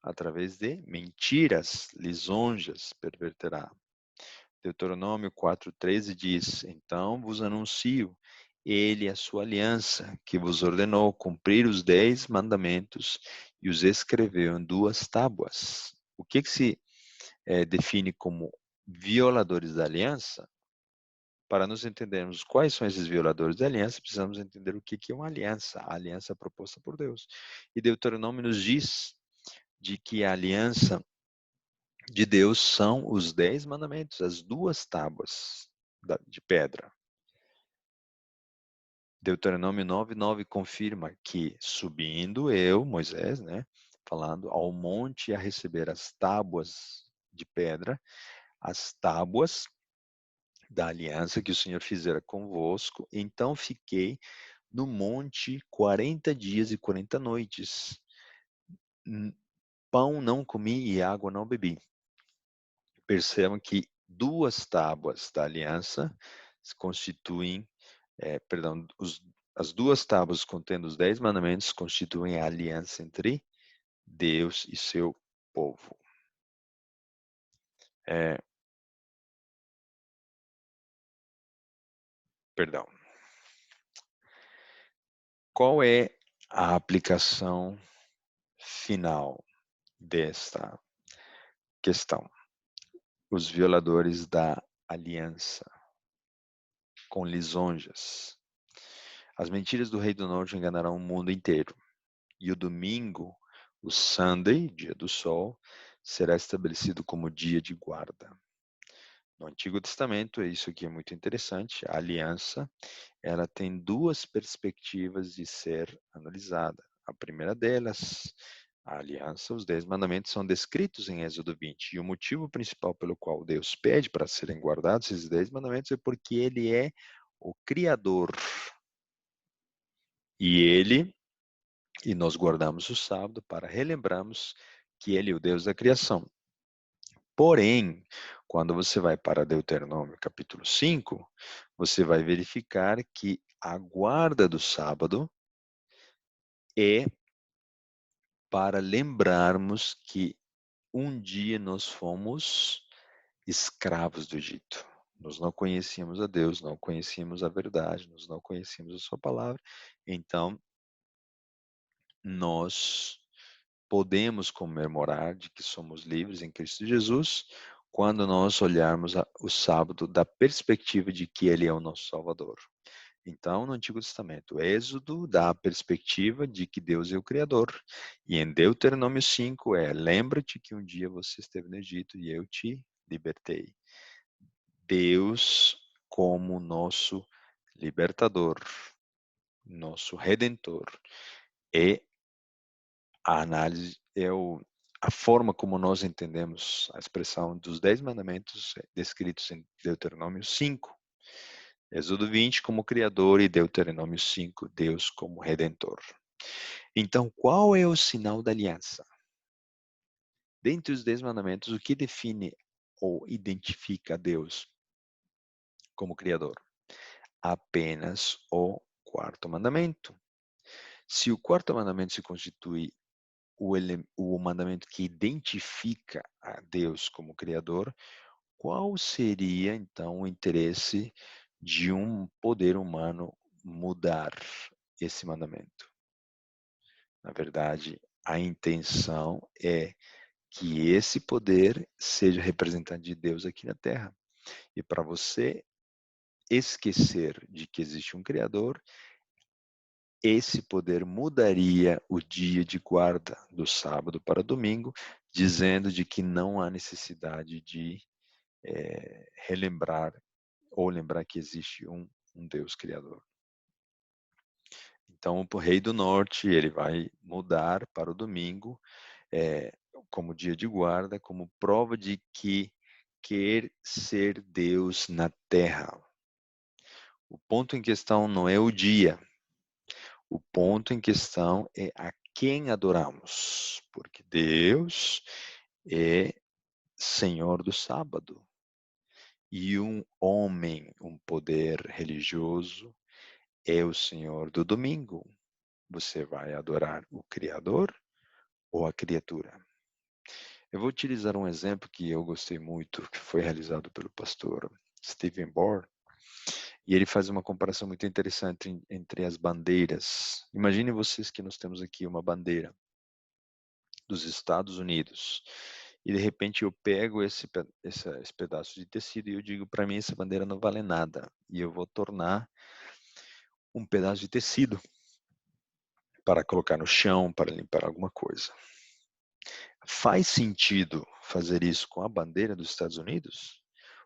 Através de mentiras, lisonjas perverterá. Deuteronômio 4,13 diz: Então vos anuncio, ele a sua aliança, que vos ordenou cumprir os 10 mandamentos e os escreveu em 2 tábuas. O que se define como violadores da aliança? Para nos entendermos quais são esses violadores da aliança, precisamos entender o que é uma aliança, a aliança proposta por Deus. E Deuteronômio nos diz de que a aliança de Deus são os 10 mandamentos, as 2 tábuas de pedra. Deuteronômio 9:9 confirma que subindo eu, Moisés, falando ao monte a receber as tábuas de pedra, as tábuas da aliança que o Senhor fizera convosco, então fiquei no monte 40 dias e 40 noites. Pão não comi e água não bebi. Percebam que 2 tábuas da aliança constituem, as 2 tábuas contendo os 10 mandamentos constituem a aliança entre Deus e seu povo. Perdão. Qual é a aplicação final desta questão? Os violadores da aliança com lisonjas. As mentiras do rei do norte enganarão o mundo inteiro. E o domingo, o Sunday, dia do sol, será estabelecido como dia de guarda. No Antigo Testamento, isso aqui é muito interessante, a aliança, ela tem 2 perspectivas de ser analisada. A primeira delas, a aliança, os 10 mandamentos são descritos em Êxodo 20. E o motivo principal pelo qual Deus pede para serem guardados esses 10 mandamentos é porque Ele é o Criador. E nós guardamos o sábado para relembrarmos que Ele é o Deus da criação. Porém, quando você vai para Deuteronômio capítulo 5, você vai verificar que a guarda do sábado é para lembrarmos que um dia nós fomos escravos do Egito. Nós não conhecíamos a Deus, não conhecíamos a verdade, nós não conhecíamos a sua palavra. Então, nós podemos comemorar de que somos livres em Cristo Jesus quando nós olharmos o sábado da perspectiva de que Ele é o nosso Salvador. Então, no Antigo Testamento, Êxodo dá a perspectiva de que Deus é o Criador. E em Deuteronômio 5 lembra-te que um dia você esteve no Egito e eu te libertei. Deus como nosso libertador, nosso redentor. É a análise, a forma como nós entendemos a expressão dos 10 mandamentos descritos em Deuteronômio 5. Êxodo 20 como Criador e Deuteronômio 5, Deus como Redentor. Então, qual é o sinal da aliança? Dentre os 10 mandamentos, o que define ou identifica Deus como Criador? Apenas o 4º mandamento. Se o 4º mandamento se constitui o mandamento que identifica a Deus como Criador, qual seria, então, o interesse de um poder humano mudar esse mandamento? Na verdade, a intenção é que esse poder seja representante de Deus aqui na Terra. E para você esquecer de que existe um Criador, esse poder mudaria o dia de guarda do sábado para domingo, dizendo de que não há necessidade de relembrar ou lembrar que existe um Deus Criador. Então, o rei do norte ele vai mudar para o domingo como dia de guarda, como prova de que quer ser Deus na terra. O ponto em questão não é o dia, o ponto em questão é a quem adoramos, porque Deus é senhor do sábado. E um homem, um poder religioso, é o senhor do domingo. Você vai adorar o Criador ou a criatura? Eu vou utilizar um exemplo que eu gostei muito, que foi realizado pelo pastor Stephen Bohr, e ele faz uma comparação muito interessante entre as bandeiras. Imagine vocês que nós temos aqui uma bandeira dos Estados Unidos, e de repente eu pego esse pedaço de tecido e eu digo, para mim essa bandeira não vale nada, e eu vou tornar um pedaço de tecido para colocar no chão, para limpar alguma coisa. Faz sentido fazer isso com a bandeira dos Estados Unidos?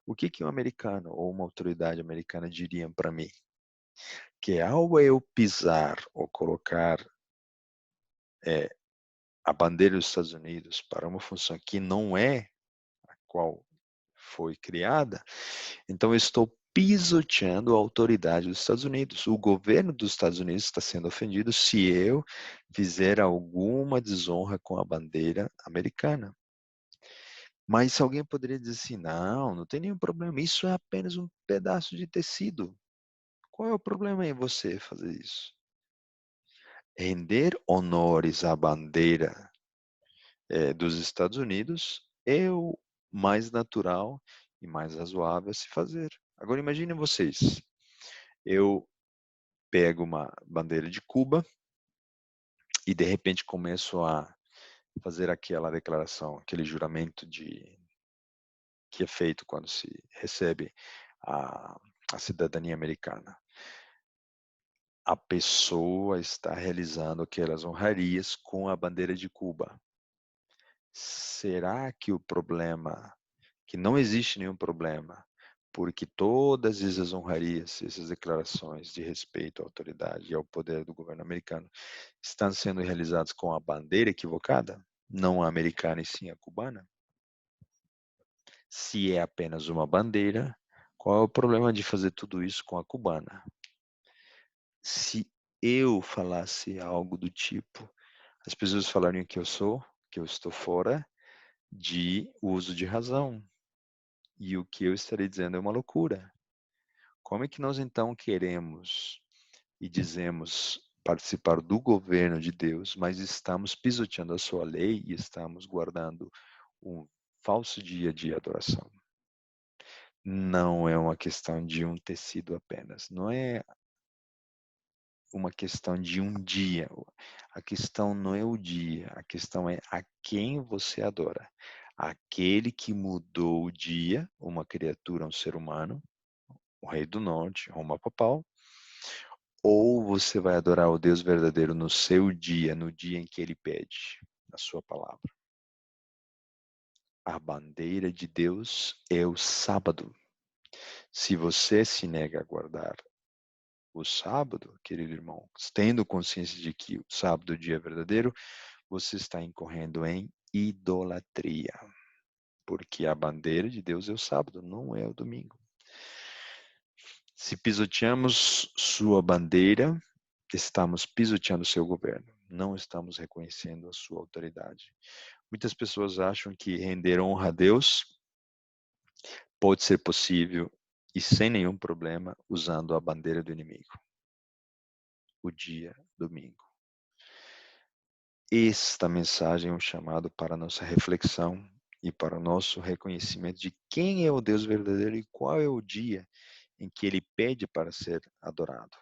O que um americano ou uma autoridade americana diriam para mim? Que ao eu pisar ou colocar a bandeira dos Estados Unidos para uma função que não é a qual foi criada, então eu estou pisoteando a autoridade dos Estados Unidos. O governo dos Estados Unidos está sendo ofendido se eu fizer alguma desonra com a bandeira americana. Mas alguém poderia dizer assim, não tem nenhum problema, isso é apenas um pedaço de tecido. Qual é o problema em você fazer isso? Render honores à bandeira dos Estados Unidos é o mais natural e mais razoável a se fazer. Agora imaginem vocês, eu pego uma bandeira de Cuba e de repente começo a fazer aquela declaração, aquele juramento que é feito quando se recebe a cidadania americana. A pessoa está realizando aquelas honrarias com a bandeira de Cuba. Será que o problema, que não existe nenhum problema, porque todas essas honrarias, essas declarações de respeito à autoridade e ao poder do governo americano estão sendo realizadas com a bandeira equivocada, não a americana e sim a cubana? Se é apenas uma bandeira, qual é o problema de fazer tudo isso com a cubana? Se eu falasse algo do tipo, as pessoas falariam que eu estou fora de uso de razão. E o que eu estarei dizendo é uma loucura. Como é que nós então queremos e dizemos participar do governo de Deus, mas estamos pisoteando a sua lei e estamos guardando um falso dia de adoração? Não é uma questão de um tecido apenas, não é uma questão de um dia. A questão não é o dia, a questão é a quem você adora. Aquele que mudou o dia, uma criatura, um ser humano, o Rei do Norte, Roma Papal, ou você vai adorar o Deus verdadeiro no seu dia, no dia em que ele pede, na sua palavra. A bandeira de Deus é o sábado. Se você se nega a guardar o sábado, querido irmão, tendo consciência de que o sábado é o dia verdadeiro, você está incorrendo em idolatria. Porque a bandeira de Deus é o sábado, não é o domingo. Se pisoteamos sua bandeira, estamos pisoteando seu governo. Não estamos reconhecendo a sua autoridade. Muitas pessoas acham que render honra a Deus pode ser possível e sem nenhum problema usando a bandeira do inimigo. O dia domingo. Esta mensagem é um chamado para a nossa reflexão e para o nosso reconhecimento de quem é o Deus verdadeiro e qual é o dia em que ele pede para ser adorado.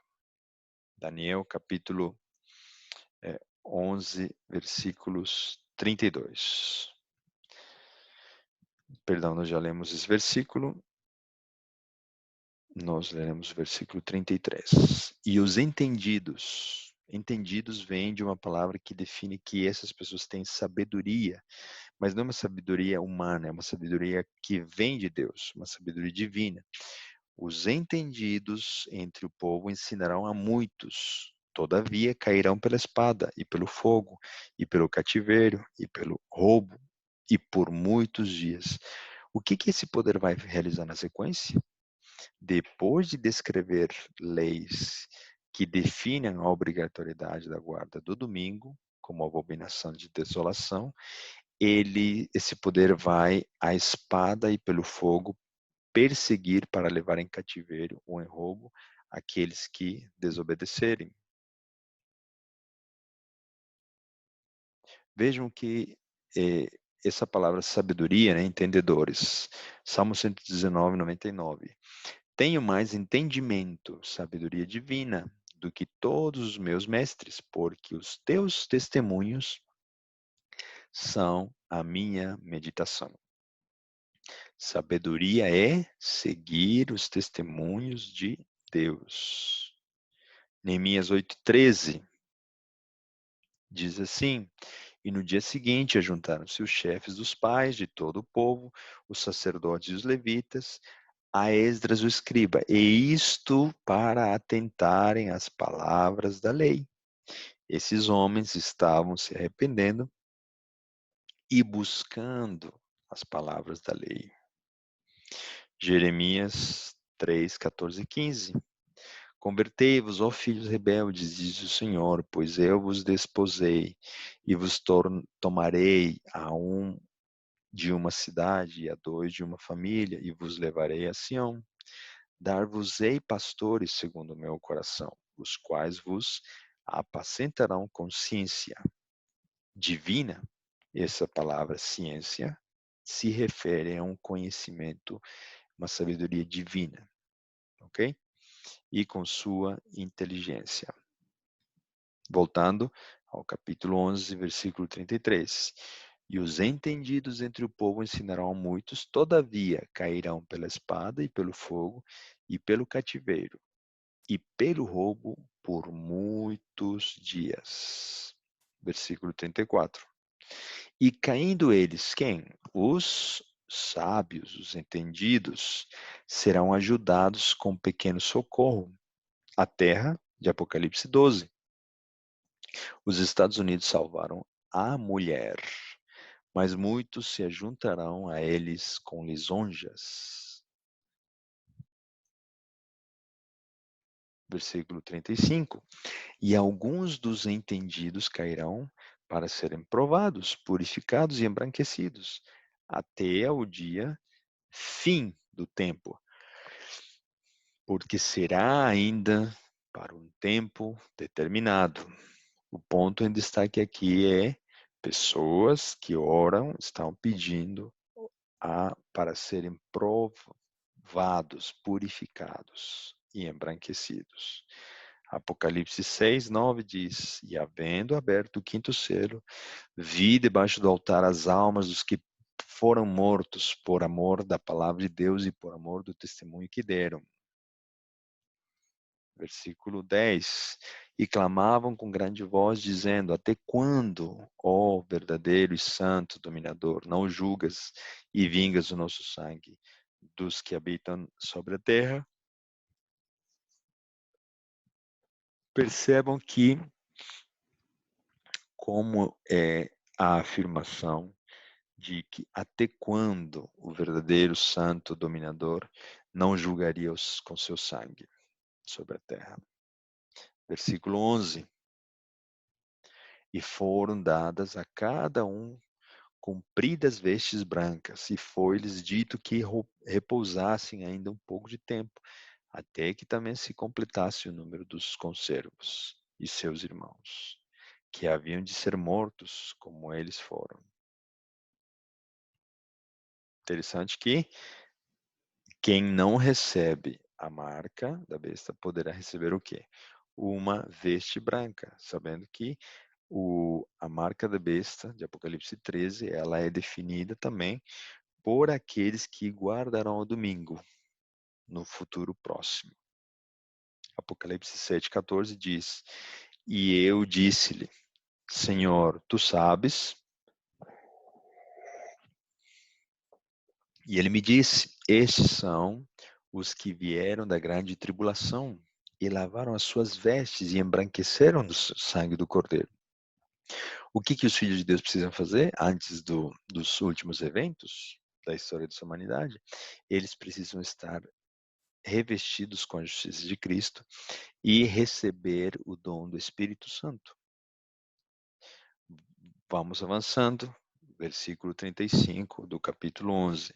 Daniel capítulo 11, versículos 32. Perdão, nós já lemos esse versículo. Nós leremos o versículo 33. E os entendidos. Entendidos vem de uma palavra que define que essas pessoas têm sabedoria, mas não é uma sabedoria humana, é uma sabedoria que vem de Deus, uma sabedoria divina. Os entendidos entre o povo ensinarão a muitos, todavia cairão pela espada, e pelo fogo, e pelo cativeiro, e pelo roubo, e por muitos dias. O que esse poder vai realizar na sequência? Depois de descrever leis que definem a obrigatoriedade da guarda do domingo, como abominação de desolação, esse poder vai à espada e pelo fogo perseguir para levar em cativeiro ou em roubo aqueles que desobedecerem. Vejam que essa palavra sabedoria, né, entendedores, Salmo 119, 99. Tenho mais entendimento, sabedoria divina, do que todos os meus mestres, porque os teus testemunhos são a minha meditação. Sabedoria é seguir os testemunhos de Deus. Neemias 8:13 diz assim: E no dia seguinte ajuntaram-se os chefes dos pais de todo o povo, os sacerdotes e os levitas, a Esdras o escriba, e isto para atentarem às palavras da lei. Esses homens estavam se arrependendo e buscando as palavras da lei. Jeremias 3, 14 e 15. Convertei-vos, ó filhos rebeldes, diz o Senhor, pois eu vos desposei e vos tomarei a um de uma cidade e a dois de uma família, e vos levarei a Sião. Dar-vos-ei pastores segundo o meu coração, os quais vos apacentarão com ciência divina. Essa palavra ciência se refere a um conhecimento, uma sabedoria divina, ok? E com sua inteligência. Voltando ao capítulo 11, versículo 33. E os entendidos entre o povo ensinarão a muitos, todavia cairão pela espada e pelo fogo e pelo cativeiro e pelo roubo por muitos dias. Versículo 34. E caindo eles, quem? Os sábios, os entendidos, serão ajudados com pequeno socorro. A terra, de Apocalipse 12. Os Estados Unidos salvaram a mulher, mas muitos se ajuntarão a eles com lisonjas. Versículo 35. E alguns dos entendidos cairão para serem provados, purificados e embranquecidos, até o dia fim do tempo, porque será ainda para um tempo determinado. O ponto em destaque aqui é pessoas que oram, estão pedindo para serem provados, purificados e embranquecidos. Apocalipse 6, 9 diz: E havendo aberto o quinto selo, vi debaixo do altar as almas dos que foram mortos por amor da palavra de Deus e por amor do testemunho que deram. Versículo 10. E clamavam com grande voz, dizendo: Até quando, ó verdadeiro e santo dominador, não julgas e vingas o nosso sangue dos que habitam sobre a terra? Percebam que como é a afirmação de que até quando o verdadeiro santo dominador não julgaria com seu sangue sobre a terra. Versículo 11. E foram dadas a cada um compridas vestes brancas, e foi-lhes dito que repousassem ainda um pouco de tempo, até que também se completasse o número dos conservos e seus irmãos, que haviam de ser mortos como eles foram. Interessante que quem não recebe a marca da besta poderá receber o quê? Uma veste branca, sabendo que a marca da besta, de Apocalipse 13, ela é definida também por aqueles que guardarão o domingo no futuro próximo. Apocalipse 7,14 diz: E eu disse-lhe, Senhor, tu sabes. E ele me disse: Estes são os que vieram da grande tribulação e lavaram as suas vestes e embranqueceram do sangue do Cordeiro. O que os filhos de Deus precisam fazer antes dos últimos eventos da história da humanidade? Eles precisam estar revestidos com a justiça de Cristo e receber o dom do Espírito Santo. Vamos avançando. versículo 35 do capítulo 11.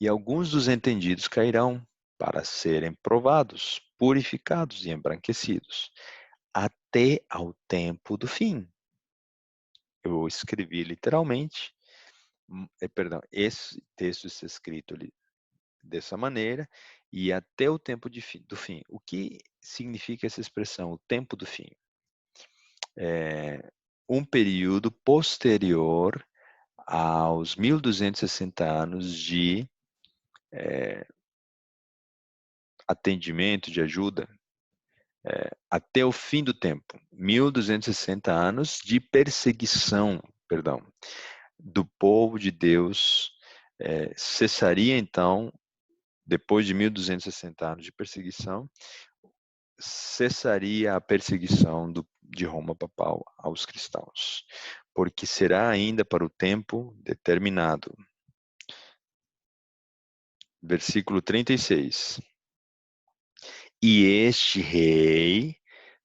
E alguns dos entendidos cairão para serem provados, purificados e embranquecidos, até ao tempo do fim. Eu escrevi literalmente, perdão, esse texto está escrito ali dessa maneira, e até o tempo do fim. O que significa essa expressão, o tempo do fim? É um período posterior aos 1260 anos de atendimento, de ajuda, até o fim do tempo. 1260 anos de perseguição, perdão, do povo de Deus. Cessaria então, depois de 1260 anos de perseguição, cessaria a perseguição de Roma papal aos cristãos, porque será ainda para o tempo determinado. Versículo 36. E este rei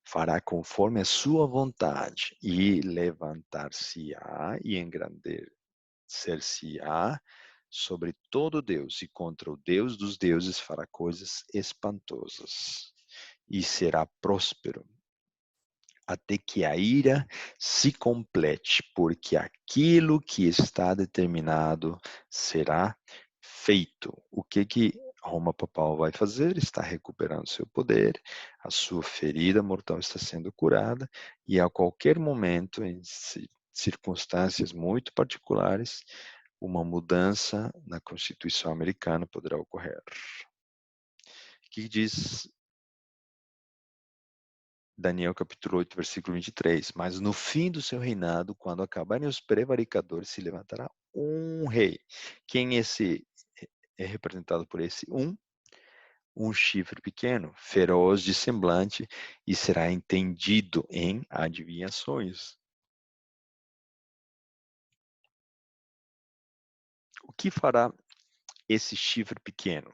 fará conforme a sua vontade, e levantar-se-á e engrandecer-se-á sobre todo Deus, e contra o Deus dos deuses fará coisas espantosas, e será próspero, até que a ira se complete, porque aquilo que está determinado será feito. O que Roma papal vai fazer? Está recuperando seu poder, a sua ferida mortal está sendo curada, e a qualquer momento, em circunstâncias muito particulares, uma mudança na Constituição americana poderá ocorrer. O que diz Daniel capítulo 8, versículo 23. Mas no fim do seu reinado, quando acabarem os prevaricadores, se levantará um rei. Quem é representado por esse um? Um chifre pequeno, feroz de semblante, e será entendido em adivinhações. O que fará esse chifre pequeno?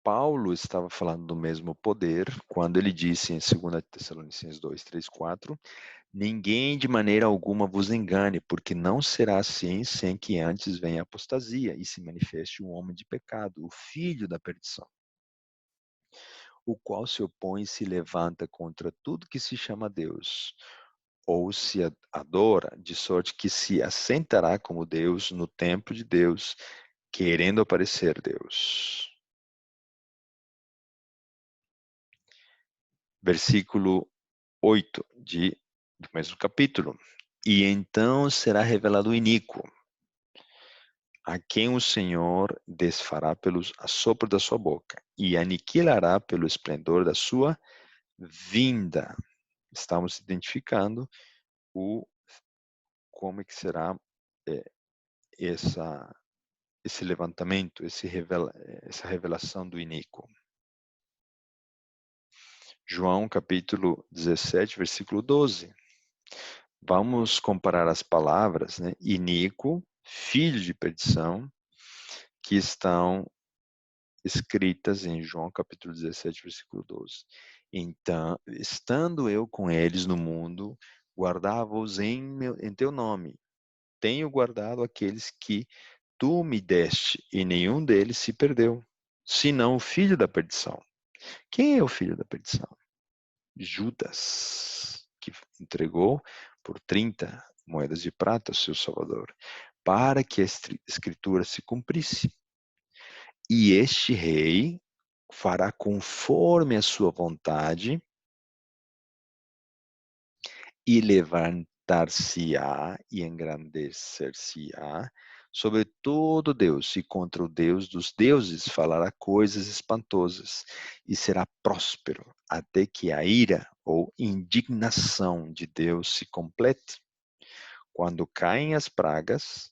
Paulo estava falando do mesmo poder quando ele disse em 2 Tessalonicenses 2, 3, 4: ninguém de maneira alguma vos engane, porque não será assim sem que antes venha a apostasia e se manifeste o homem de pecado, o filho da perdição, o qual se opõe e se levanta contra tudo que se chama Deus, ou se adora, de sorte que se assentará como Deus no templo de Deus, querendo aparecer Deus. Versículo 8 do mesmo capítulo. E então será revelado o iníquo, a quem o Senhor desfará pelo assopro da sua boca e aniquilará pelo esplendor da sua vinda. Estamos identificando como é que será é, esse levantamento, essa revelação do iníquo. João capítulo 17, versículo 12. Vamos comparar as palavras, né? Iníquo, filho de perdição, que estão escritas em João capítulo 17, versículo 12. Então, estando eu com eles no mundo, guardava-os em teu nome. Tenho guardado aqueles que tu me deste, e nenhum deles se perdeu, senão o filho da perdição. Quem é o filho da perdição? Judas, que entregou por 30 moedas de prata ao seu Salvador, para que a escritura se cumprisse. E este rei fará conforme a sua vontade e levantar-se-á e engrandecer-se-á sobre todo Deus, e contra o Deus dos deuses falará coisas espantosas, e será próspero, até que a ira ou indignação de Deus se complete. Quando caem as pragas,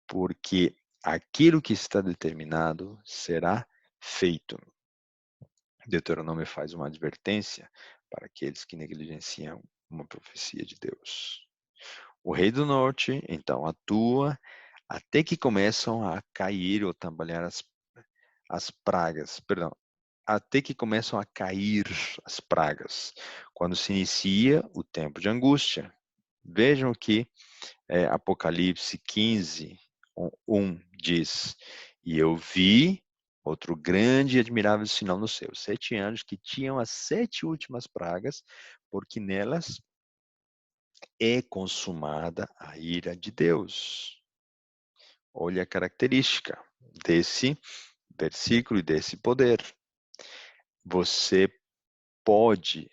porque aquilo que está determinado será feito. Deuteronômio faz uma advertência para aqueles que negligenciam uma profecia de Deus. O rei do norte, então, atua até que começam a cair ou tambalear as pragas, perdão, até que começam a cair as pragas, quando se inicia o tempo de angústia. Vejam que Apocalipse 15, 1 diz: E eu vi outro grande e admirável sinal no céu, 7 anjos que tinham as 7 últimas pragas, porque nelas é consumada a ira de Deus. Olha a característica desse versículo e desse poder. Você pode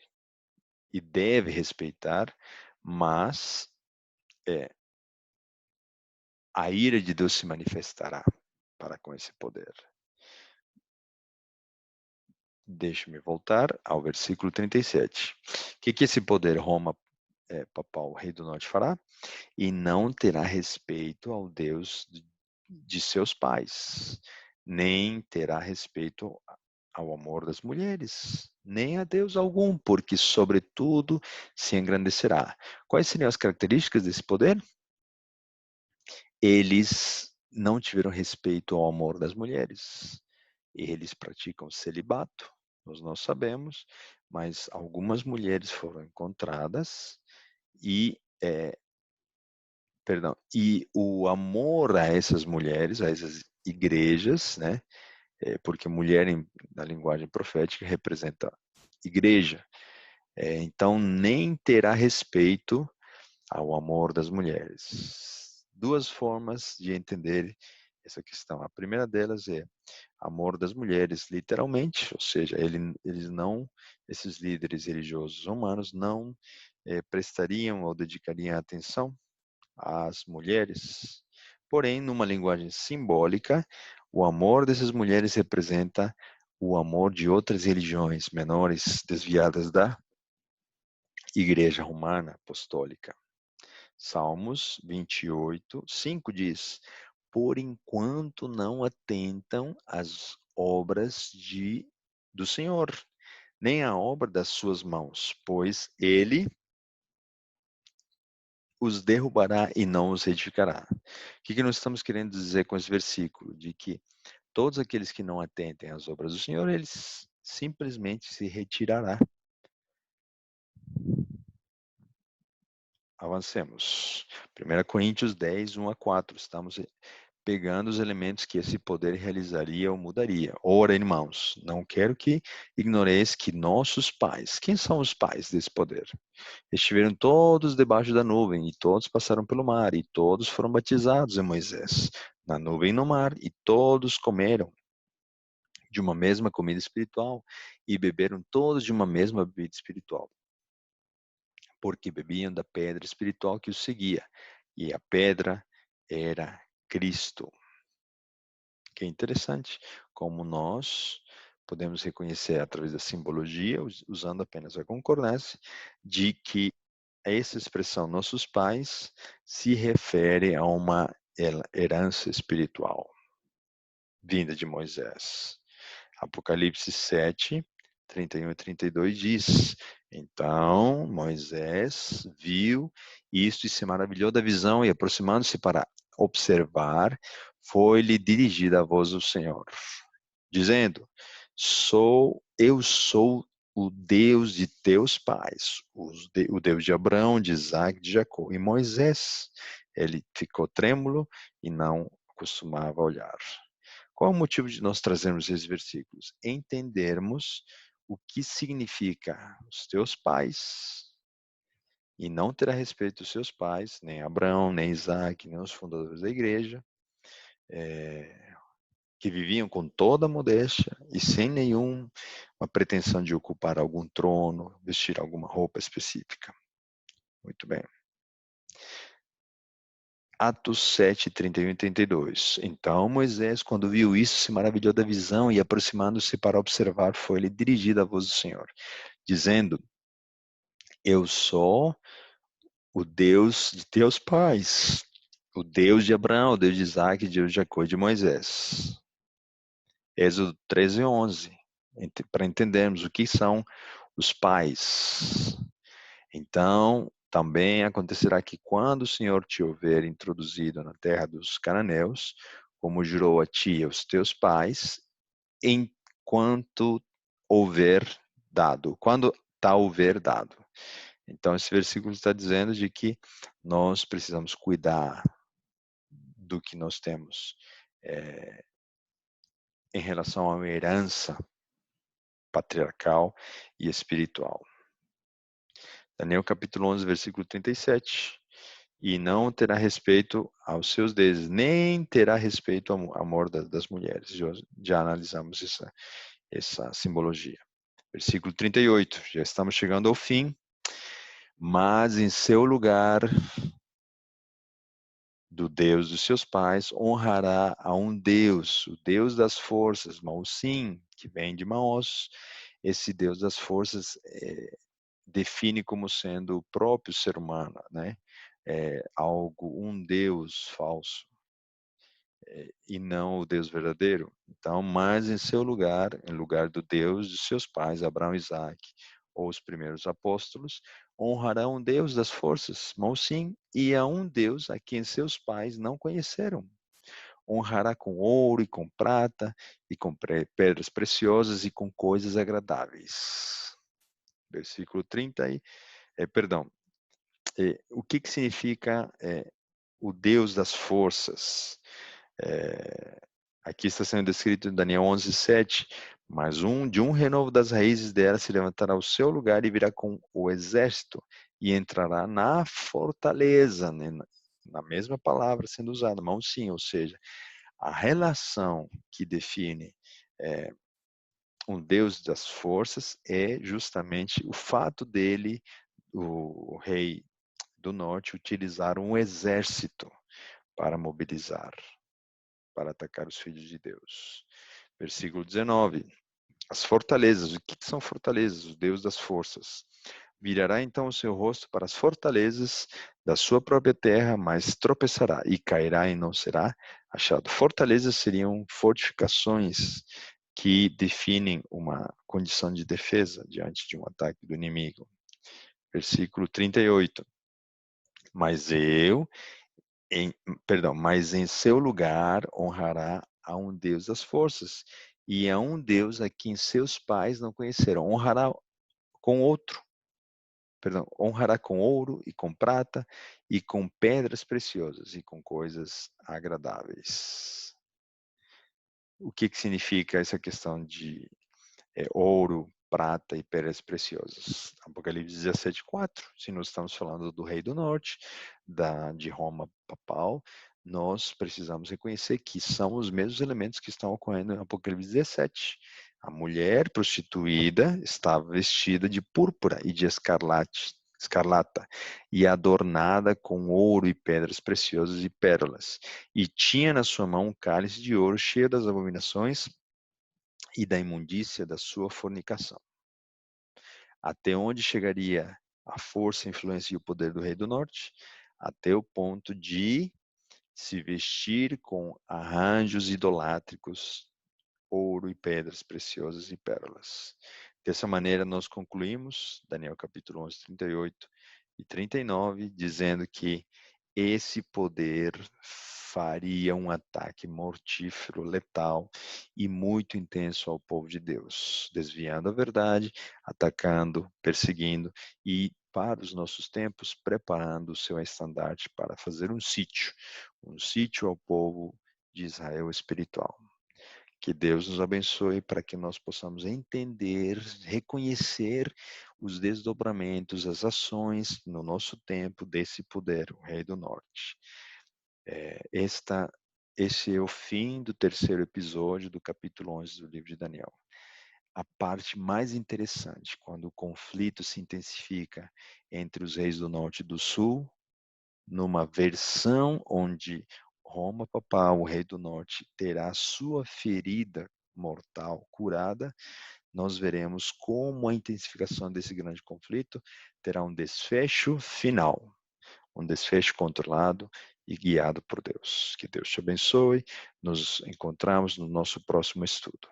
e deve respeitar, mas a ira de Deus se manifestará para com esse poder. Deixe-me voltar ao versículo 37. O que esse poder Roma, papal, rei do norte, fará? E não terá respeito ao Deus de seus pais, nem terá respeito ao amor das mulheres, nem a Deus algum, porque sobretudo se engrandecerá. Quais seriam as características desse poder? Eles não tiveram respeito ao amor das mulheres. Eles praticam celibato, nós sabemos, mas algumas mulheres foram encontradas e, e o amor a essas mulheres, a essas igrejas, né? Porque mulher na linguagem profética representa igreja. Então nem terá respeito ao amor das mulheres. Duas formas de entender essa questão. A primeira delas é amor das mulheres, literalmente, ou seja, eles não, esses líderes religiosos romanos não prestariam ou dedicariam atenção às mulheres. Porém, numa linguagem simbólica, o amor dessas mulheres representa o amor de outras religiões menores desviadas da Igreja Romana Apostólica. Salmos 28, 5 diz: Por enquanto não atentam às obras do Senhor, nem à obra das suas mãos, pois ele os derrubará e não os edificará. O que nós estamos querendo dizer com esse versículo? De que todos aqueles que não atentem às obras do Senhor, eles simplesmente se retirará. Avancemos. 1 Coríntios 10, 1 a 4. Estamos pegando os elementos que esse poder realizaria ou mudaria. Ora, irmãos, não quero que ignoreis que nossos pais, quem são os pais desse poder? Estiveram todos debaixo da nuvem, e todos passaram pelo mar, e todos foram batizados em Moisés, na nuvem e no mar, e todos comeram de uma mesma comida espiritual, e beberam todos de uma mesma bebida espiritual, porque bebiam da pedra espiritual que os seguia, e a pedra era Cristo. Que é interessante como nós podemos reconhecer através da simbologia, usando apenas a concordância, de que essa expressão nossos pais se refere a uma herança espiritual vinda de Moisés. Apocalipse 7, 31 e 32 diz: Então Moisés viu isto e se maravilhou da visão, e aproximando-se para observar, foi-lhe dirigida a voz do Senhor, dizendo: Eu sou o Deus de teus pais, o Deus de Abraão, de Isaac, de Jacó. E Moisés, ele ficou trêmulo e não costumava olhar. Qual é o motivo de nós trazermos esses versículos? Entendermos o que significa os teus pais e não ter a respeito dos seus pais, nem Abraão, nem Isaac, nem os fundadores da igreja, que viviam com toda a modéstia e sem nenhuma pretensão de ocupar algum trono, vestir alguma roupa específica. Muito bem. Atos 7, 31 e 32. Então Moisés, quando viu isso, se maravilhou da visão e, aproximando-se para observar, foi-lhe dirigida a voz do Senhor, dizendo: Eu sou o Deus de teus pais, o Deus de Abraão, o Deus de Isaac, o Deus de Jacó e de Moisés. Êxodo 13, 11. Para entendermos o que são os pais. Então, também acontecerá que quando o Senhor te houver introduzido na terra dos cananeus, como jurou a ti e aos teus pais, enquanto houver dado. Quando houver dado. Então, esse versículo está dizendo de que nós precisamos cuidar do que nós temos em relação a uma herança patriarcal e espiritual. Daniel capítulo 11, versículo 37. E não terá respeito aos seus deuses, nem terá respeito ao amor das mulheres. Já analisamos essa simbologia. Versículo 38, já estamos chegando ao fim. Mas em seu lugar, do Deus dos seus pais, honrará a um Deus, o Deus das forças, Mausim, que vem de Maós. Esse Deus das forças define como sendo o próprio ser humano, né? Um Deus falso, e não o Deus verdadeiro. Então, mas em seu lugar, em lugar do Deus de seus pais, Abraão e Isaac, ou os primeiros apóstolos, honrará um Deus das forças, Mausim, e a um Deus a quem seus pais não conheceram. Honrará com ouro e com prata, e com pedras preciosas e com coisas agradáveis. Versículo 30, perdão. O que significa o Deus das forças? Aqui está sendo descrito em Daniel 11:7. Mas de um renovo das raízes dela se levantará o seu lugar e virá com o exército e entrará na fortaleza, né? Na mesma palavra sendo usada, mão sim, ou seja, a relação que define um Deus das forças é justamente o fato dele, o rei do norte, utilizar um exército para mobilizar, para atacar os filhos de Deus. Versículo 19. As fortalezas. O que são fortalezas? O Deus das forças. Virará então o seu rosto para as fortalezas da sua própria terra, mas tropeçará e cairá e não será achado. Fortalezas seriam fortificações que definem uma condição de defesa diante de um ataque do inimigo. Versículo 38. Mas mas em seu lugar honrará a um Deus das forças e a um Deus a quem seus pais não conheceram. Honrará com ouro e com prata e com pedras preciosas e com coisas agradáveis. O que significa essa questão de ouro, prata e pedras preciosas? Apocalipse 17:4. Se nós estamos falando do Rei do Norte, de Roma papal, nós precisamos reconhecer que são os mesmos elementos que estão ocorrendo em Apocalipse 17. A mulher prostituída estava vestida de púrpura e de escarlata, e adornada com ouro e pedras preciosas e pérolas, e tinha na sua mão um cálice de ouro cheio das abominações e da imundícia da sua fornicação. Até onde chegaria a força, a influência e o poder do rei do norte? Até o ponto de se vestir com arranjos idolátricos, ouro e pedras preciosas e pérolas. Dessa maneira, nós concluímos Daniel capítulo 11, 38 e 39, dizendo que esse poder faria um ataque mortífero, letal e muito intenso ao povo de Deus, desviando a verdade, atacando, perseguindo e, para os nossos tempos, preparando o seu estandarte para fazer um sítio ao povo de Israel espiritual. Que Deus nos abençoe para que nós possamos entender, reconhecer os desdobramentos, as ações no nosso tempo desse poder, o Rei do Norte. Esse é o fim do terceiro episódio do capítulo 11 do livro de Daniel. A parte mais interessante, quando o conflito se intensifica entre os reis do norte e do sul, numa versão onde Roma papal, o rei do norte, terá sua ferida mortal curada, nós veremos como a intensificação desse grande conflito terá um desfecho final, um desfecho controlado e guiado por Deus. Que Deus te abençoe. Nos encontramos no nosso próximo estudo.